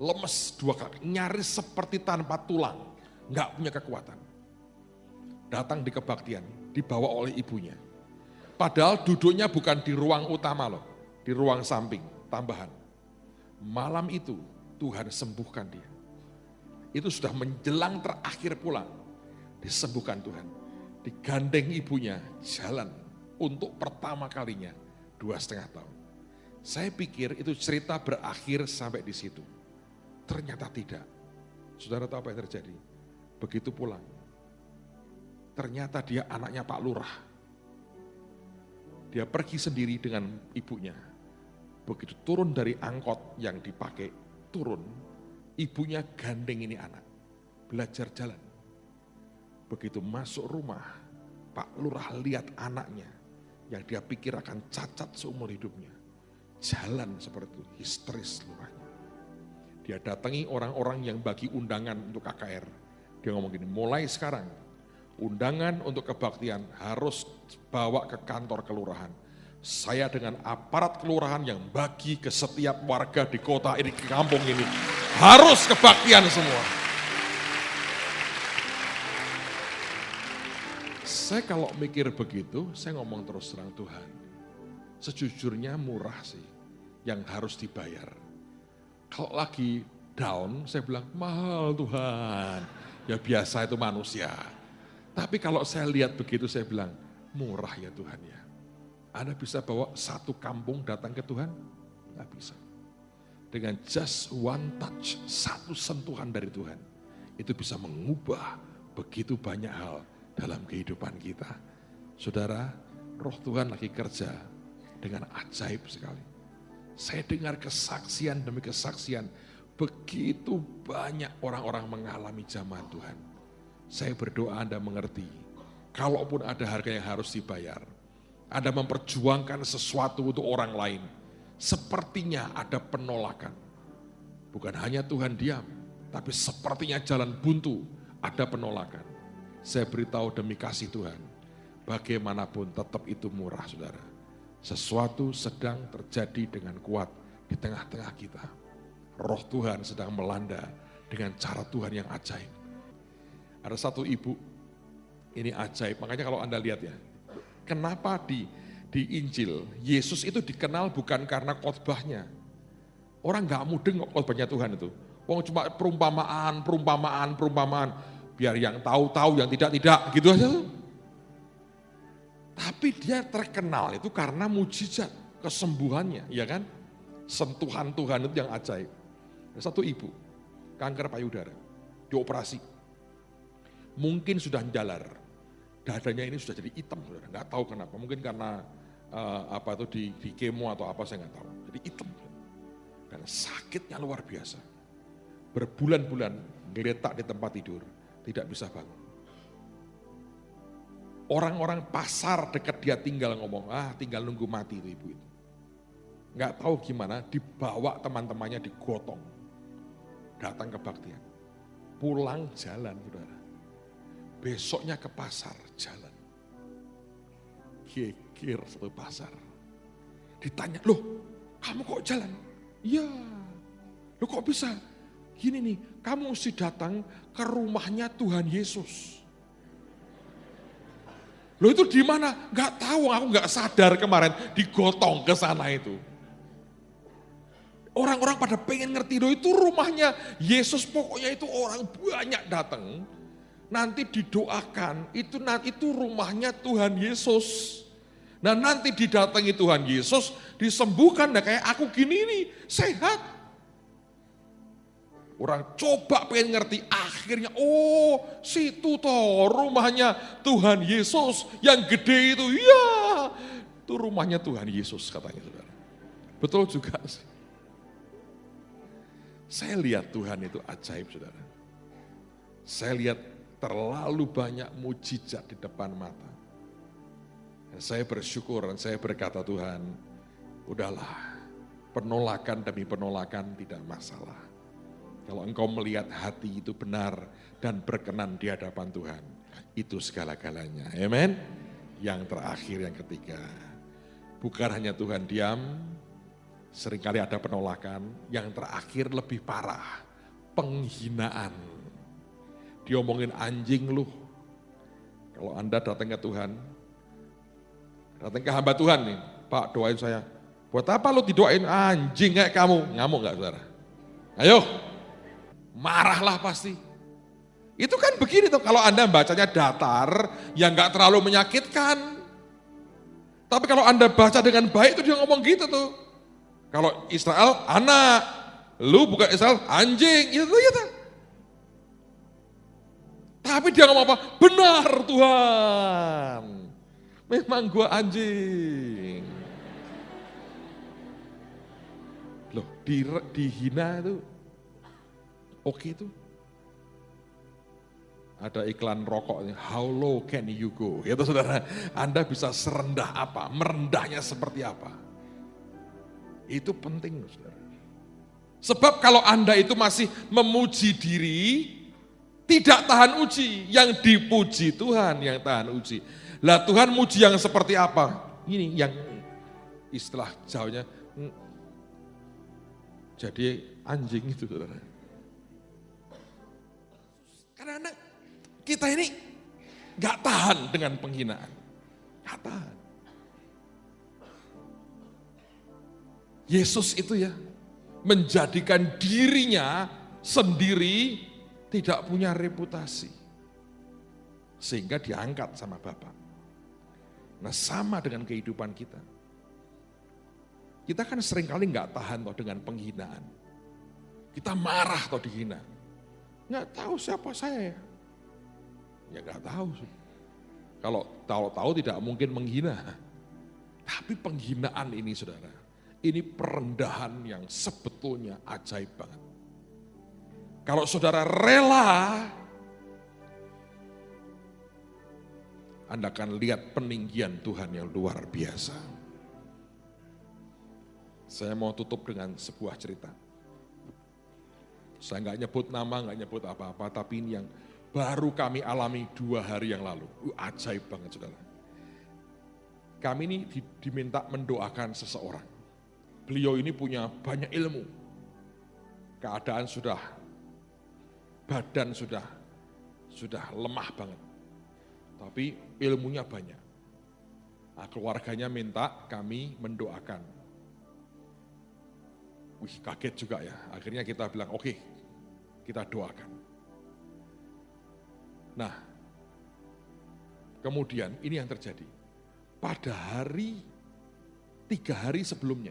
[SPEAKER 1] lemes dua kaki, nyaris seperti tanpa tulang, nggak punya kekuatan. Datang di kebaktian, dibawa oleh ibunya. Padahal duduknya bukan di ruang utama loh, di ruang samping, tambahan. Malam itu Tuhan sembuhkan dia. Itu sudah menjelang terakhir pulang, disembuhkan Tuhan. Digandeng ibunya, jalan untuk pertama kalinya 2,5 tahun. Saya pikir itu cerita berakhir sampai di situ. Ternyata tidak. Saudara tahu apa yang terjadi? Begitu pulang, ternyata dia anaknya Pak Lurah. Dia pergi sendiri dengan ibunya. Begitu turun dari angkot yang dipakai, turun, ibunya gandeng ini anak, belajar jalan. Begitu masuk rumah, Pak Lurah lihat anaknya yang dia pikir akan cacat seumur hidupnya. Jalan seperti itu, histeris lurahnya. Dia datangi orang-orang yang bagi undangan untuk KKR. Dia ngomong gini, mulai sekarang undangan untuk kebaktian harus bawa ke kantor kelurahan. Saya dengan aparat kelurahan yang bagi ke setiap warga di kota ini, di kampung ini, harus kebaktian semua. Saya kalau mikir begitu, saya ngomong terus terang, Tuhan, sejujurnya murah sih yang harus dibayar. Kalau lagi down, saya bilang mahal Tuhan, ya biasa itu manusia. Tapi kalau saya lihat begitu, saya bilang murah ya Tuhan ya. Anda bisa bawa satu kampung datang ke Tuhan? Nggak bisa. Dengan just one touch, satu sentuhan dari Tuhan, itu bisa mengubah begitu banyak hal dalam kehidupan kita. Saudara, Roh Tuhan lagi kerja dengan ajaib sekali. Saya dengar kesaksian demi kesaksian, begitu banyak orang-orang mengalami jamahan Tuhan. Saya berdoa Anda mengerti, kalaupun ada harga yang harus dibayar, Anda memperjuangkan sesuatu untuk orang lain, sepertinya ada penolakan. Bukan hanya Tuhan diam, tapi sepertinya jalan buntu, ada penolakan. Saya beritahu demi kasih Tuhan, bagaimanapun tetap itu murah saudara. Sesuatu sedang terjadi dengan kuat di tengah-tengah kita. Roh Tuhan sedang melanda dengan cara Tuhan yang ajaib. Ada satu ibu, ini ajaib, makanya kalau Anda lihat ya, kenapa di Injil, Yesus itu dikenal bukan karena khotbahnya. Orang gak mudeng khotbahnya Tuhan itu. Wong cuma perumpamaan. Biar yang tahu, yang tidak, gitu aja. Tapi dia terkenal itu karena mujizat, kesembuhannya, ya kan? Sentuhan Tuhan itu yang ajaib. Ada satu ibu, kanker payudara, dioperasi. Mungkin sudah jalar, dadanya ini sudah jadi hitam, nggak tahu kenapa. Mungkin karena di kemo atau apa saya nggak tahu. Jadi hitam dan sakitnya luar biasa. Berbulan-bulan geletak di tempat tidur, tidak bisa bangun. Orang-orang pasar dekat dia tinggal ngomong, tinggal nunggu mati itu ibu itu. Nggak tahu gimana, dibawa teman-temannya digotong. Datang kebaktian. Pulang jalan, saudara. Besoknya ke pasar, jalan. Geger satu pasar. Ditanya, loh kamu kok jalan? Iya. Loh kok bisa? Gini nih, kamu mesti datang ke rumahnya Tuhan Yesus. Loh itu di mana? Gak tahu, aku gak sadar kemarin digotong ke sana itu. Orang-orang pada pengen ngerti, loh itu rumahnya Yesus, pokoknya itu orang banyak datang. Nanti didoakan, itu rumahnya Tuhan Yesus. Nah nanti didatangi Tuhan Yesus, disembuhkan, nah kayak aku gini nih, sehat. Orang coba pengen ngerti, akhirnya situ toh rumahnya Tuhan Yesus yang gede itu. Iya, itu rumahnya Tuhan Yesus katanya saudara. Betul juga sih. Saya lihat Tuhan itu ajaib saudara. Saya lihat terlalu banyak mujizat di depan mata. Dan saya bersyukur dan saya berkata Tuhan, udahlah penolakan demi penolakan tidak masalah. Kalau engkau melihat hati itu benar dan berkenan di hadapan Tuhan, itu segala-galanya. Amen. Yang terakhir, yang ketiga, bukan hanya Tuhan diam, seringkali ada penolakan. Yang terakhir lebih parah, penghinaan. Diomongin anjing lu. Kalau Anda datang ke Tuhan, datang ke hamba Tuhan nih, Pak doain saya. Buat apa lu didoain anjing kayak kamu? Ngamuk gak saudara? Ayo. Marahlah pasti. Itu kan begini tuh, kalau Anda bacanya datar, yang gak terlalu menyakitkan. Tapi kalau Anda baca dengan baik, itu dia ngomong gitu tuh. Kalau Israel, anak. Lu bukan Israel, anjing. Itu. Tapi dia ngomong apa? Benar Tuhan. Memang gua anjing. Loh, dihina itu. Oke itu. Ada iklan rokok, how low can you go? Itu saudara, Anda bisa serendah apa, merendahnya seperti apa. Itu penting saudara. Sebab kalau Anda itu masih memuji diri, tidak tahan uji. Yang dipuji Tuhan yang tahan uji. Lah Tuhan muji yang seperti apa? Ini yang istilah jauhnya, jadi anjing itu saudara. Karena kita ini gak tahan dengan penghinaan. Gak tahan. Yesus itu ya menjadikan dirinya sendiri tidak punya reputasi. Sehingga diangkat sama Bapa. Nah sama dengan kehidupan kita. Kita kan seringkali gak tahan toh dengan penghinaan. Kita marah toh dihina. Nggak tahu siapa saya ya. Ya nggak tahu. Kalau tahu tidak mungkin menghina. Tapi penghinaan ini saudara, ini perendahan yang sebetulnya ajaib banget. Kalau saudara rela, Anda akan lihat peninggian Tuhan yang luar biasa. Saya mau tutup dengan sebuah cerita. Saya nggak nyebut nama, nggak nyebut apa-apa, tapi ini yang baru kami alami 2 hari yang lalu. Ajaib banget saudara. Kami ini diminta mendoakan seseorang. Beliau ini punya banyak ilmu. Keadaan badan sudah lemah banget. Tapi ilmunya banyak. Nah, keluarganya minta kami mendoakan. Wih kaget juga ya, akhirnya kita bilang oke, kita doakan. Nah, kemudian ini yang terjadi. Pada 3 hari sebelumnya,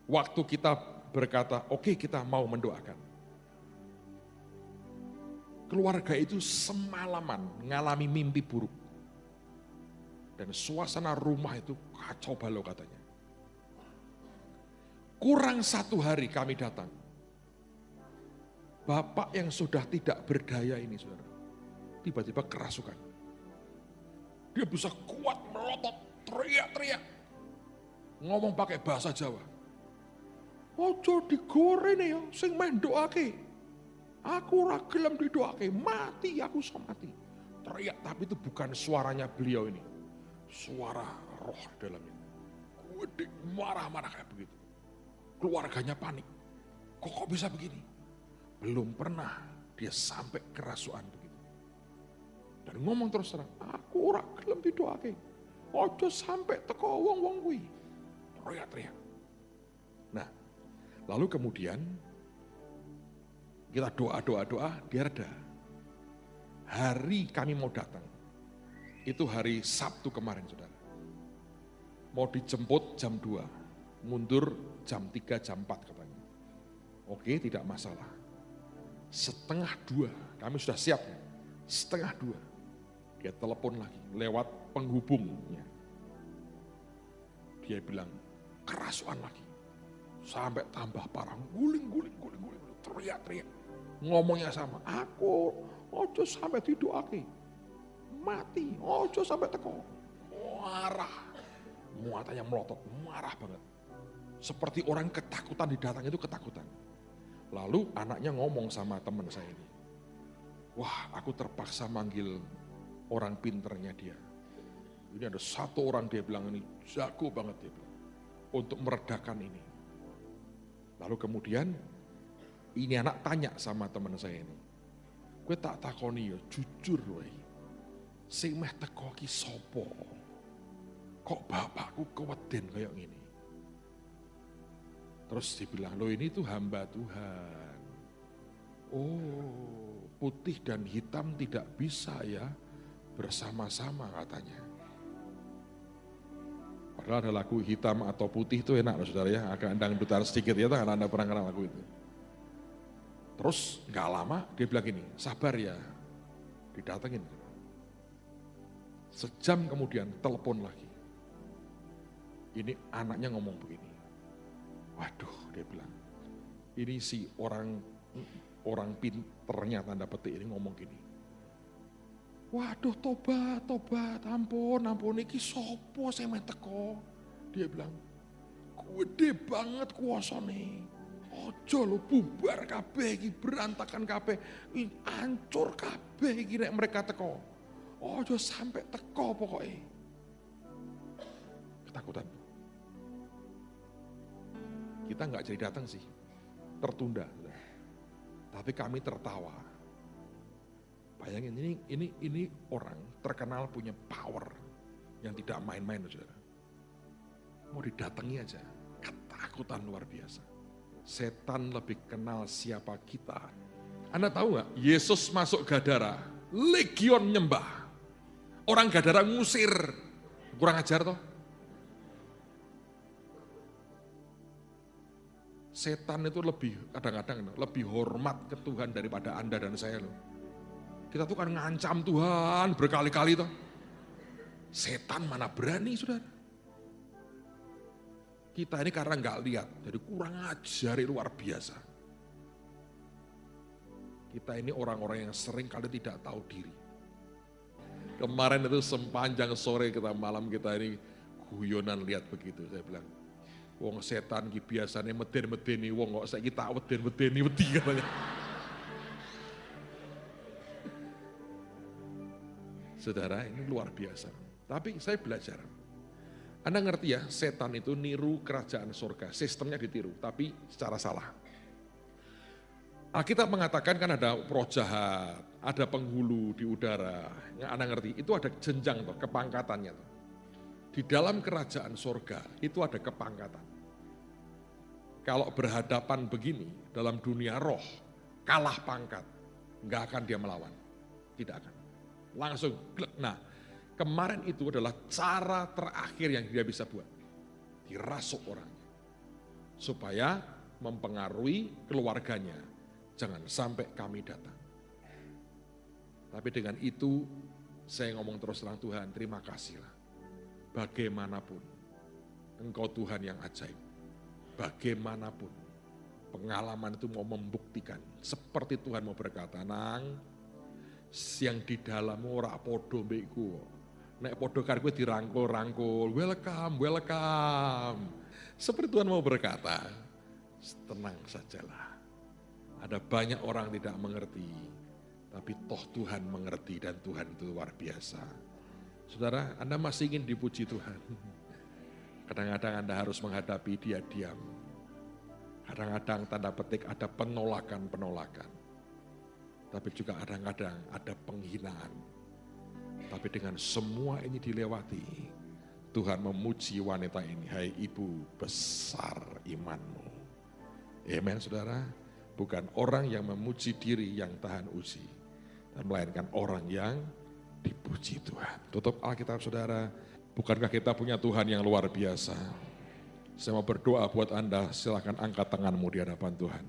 [SPEAKER 1] waktu kita berkata oke kita mau mendoakan. Keluarga itu semalaman mengalami mimpi buruk. Dan suasana rumah itu kacau balau katanya. Kurang 1 hari kami datang. Bapak yang sudah tidak berdaya ini saudara, tiba-tiba kerasukan. dia bisa kuat melotot, teriak-teriak. Ngomong pakai bahasa Jawa. Ojo digoreng ya, sing main doake. Aku ora gelem didoake, mati aku iso mati. Teriak, tapi itu bukan suaranya beliau ini. Suara roh dalamnya. Gede, marah-marah kayak begitu. Keluarganya panik. Kok bisa begini? Belum pernah dia sampai kerasukan begitu. Dan ngomong terus terang, aku ora gelem didoake. Ojo sampai teko wong-wong kuwi. Teriak-teriak. Nah, lalu kemudian kita doa, dia reda. Hari kami mau datang, itu hari Sabtu kemarin, saudara. Mau dijemput jam 2, mundur jam 3, jam 4 katanya. Oke, tidak masalah. 1:30, kami sudah siap. 1:30, dia telepon lagi lewat penghubungnya. Dia bilang, kerasukan lagi. Sampai tambah parah, guling, teriak-teriak. Ngomongnya sama, aku ojo sampai didoake. Mati, ojo sampai teko. Marah. Muatannya melotot, marah banget. Seperti orang ketakutan didatang itu ketakutan. Lalu anaknya ngomong sama teman saya ini. Wah, aku terpaksa manggil orang pinternya dia. Ini ada satu orang dia bilang ini jago banget dia bilang. Untuk meredakan ini. Lalu kemudian ini anak tanya sama teman saya ini. Gue tak takoni ya, jujur woy. Sing meh teko ki sopo? Kok bapakku keweden kayak gini? Terus dibilang, loh ini tuh hamba Tuhan. Oh, putih dan hitam tidak bisa ya bersama-sama katanya. Padahal ada lagu hitam atau putih itu enak loh saudara ya, agak dangdutan sedikit ya, karena Anda pernah kenal lagu itu. Terus gak lama dia bilang gini, sabar ya, didatengin. Sejam kemudian telepon lagi. Ini anaknya ngomong begini, waduh dia bilang, ini si orang pinternya tanda petik ini ngomong gini. Waduh tobat, ampun, iki sopo saya main teko. Dia bilang, gede banget kuasane. Ojo lo bubar kabeh iki, berantakan kabeh, hancur kabeh iki nek mereka teko. Ojo sampai teko pokoknya. Ketakutan. Kita nggak jadi datang sih, tertunda. Tapi kami tertawa. Bayangin ini orang terkenal punya power yang tidak main-main, saudara. Mau didatangi aja, ketakutan luar biasa. Setan lebih kenal siapa kita. Anda tahu nggak? Yesus masuk Gadara, legion nyembah. Orang Gadara ngusir, kurang ajar toh. Setan itu kadang-kadang lebih hormat ke Tuhan daripada Anda dan saya loh. Kita tuh kan ngancam Tuhan berkali-kali toh. Setan mana berani saudara. Kita ini karena nggak lihat, jadi kurang ajari luar biasa. Kita ini orang-orang yang sering kali tidak tahu diri. Kemarin itu sepanjang sore malam kita ini guyonan lihat begitu, saya bilang. Wong setan ki biasane meden-medeni wong kok saiki tak weden-medeni wedi katanya. Saudara, ini luar biasa. Tapi saya belajar. Anda ngerti ya, setan itu niru kerajaan surga, sistemnya ditiru, tapi secara salah. Alkitab mengatakan kan ada roh jahat, ada penghulu di udara. Yang Anda ngerti, itu ada jenjang tuh, kepangkatannya tuh. Di dalam kerajaan surga itu ada kepangkatan. Kalau berhadapan begini dalam dunia roh, kalah pangkat, nggak akan dia melawan, tidak akan. Langsung, nah kemarin itu adalah cara terakhir yang dia bisa buat, dirasuk orangnya, supaya mempengaruhi keluarganya, jangan sampai kami datang. Tapi dengan itu saya ngomong terus terang, Tuhan terima kasihlah. Bagaimanapun, Engkau Tuhan yang ajaib. Bagaimanapun, pengalaman itu mau membuktikan. Seperti Tuhan mau berkata, nang, yang di dalammu ora podo mbekku. Nek podokan gue dirangkul-rangkul, welcome. Seperti Tuhan mau berkata, tenang sajalah. Ada banyak orang tidak mengerti, tapi toh Tuhan mengerti dan Tuhan itu luar biasa. Saudara, Anda masih ingin dipuji Tuhan. Kadang-kadang Anda harus menghadapi dia diam. Kadang-kadang tanda petik ada penolakan. Tapi juga kadang-kadang ada penghinaan. Tapi dengan semua ini dilewati, Tuhan memuji wanita ini. Hai ibu, besar imanmu. Amen saudara. Bukan orang yang memuji diri yang tahan uji, dan melainkan orang yang dipuji Tuhan. Tutup Alkitab saudara. Bukankah kita punya Tuhan yang luar biasa? Saya mau berdoa buat Anda, silakan angkat tanganmu di hadapan Tuhan.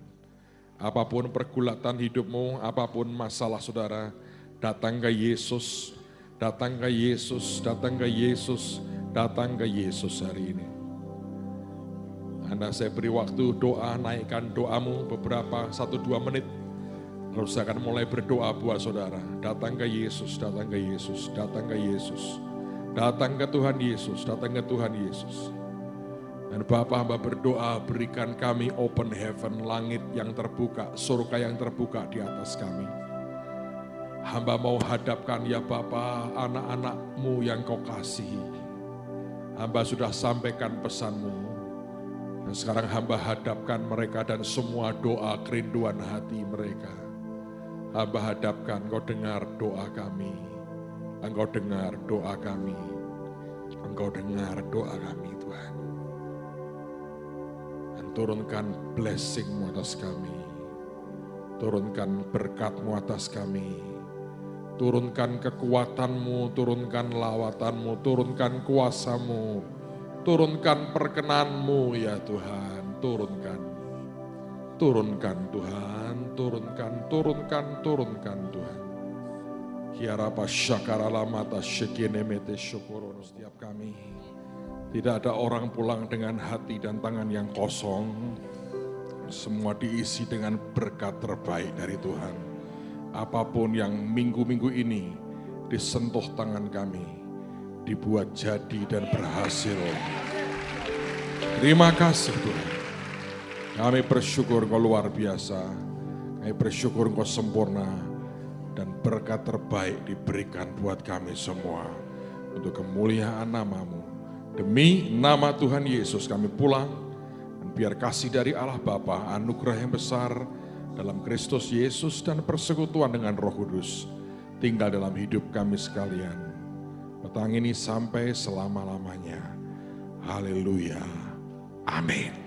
[SPEAKER 1] Apapun pergulatan hidupmu, apapun masalah saudara, datang ke Yesus, datang ke Yesus, datang ke Yesus, datang ke Yesus hari ini. Anda saya beri waktu doa, naikkan doamu beberapa 1-2 menit. Lalu saya akan mulai berdoa buat saudara. Datang ke Yesus, datang ke Yesus, datang ke Yesus. Datang ke Tuhan Yesus, datang ke Tuhan Yesus. Dan Bapa, hamba berdoa, berikan kami open heaven, langit yang terbuka, surga yang terbuka di atas kami. Hamba mau hadapkan ya Bapa, anak-anak-Mu yang Kau kasihi. Hamba sudah sampaikan pesan-Mu. Dan sekarang hamba hadapkan mereka dan semua doa kerinduan hati mereka. Hamba hadapkan, Engkau dengar doa kami. Engkau dengar doa kami. Engkau dengar doa kami Tuhan. Dan turunkan blessing-Mu atas kami. Turunkan berkat-Mu atas kami. Turunkan kekuatan-Mu, turunkan lawatan-Mu, turunkan kuasa-Mu. Turunkan perkenan-Mu ya Tuhan, turunkan. Turunkan Tuhan, turunkan Tuhan. Kiarapa syakara lamata syekinemete syukuron setiap kami. Tidak ada orang pulang dengan hati dan tangan yang kosong. Semua diisi dengan berkat terbaik dari Tuhan. Apapun yang minggu-minggu ini disentuh tangan kami, dibuat jadi dan berhasil. Terima kasih Tuhan. Kami bersyukur Engkau luar biasa. Kami bersyukur Engkau sempurna. Dan berkat terbaik diberikan buat kami semua. Untuk kemuliaan nama-Mu. Demi nama Tuhan Yesus kami pulang. Dan biar kasih dari Allah Bapa, anugerah yang besar dalam Kristus Yesus dan persekutuan dengan Roh Kudus tinggal dalam hidup kami sekalian. Petang ini sampai selama-lamanya. Haleluya. Amin.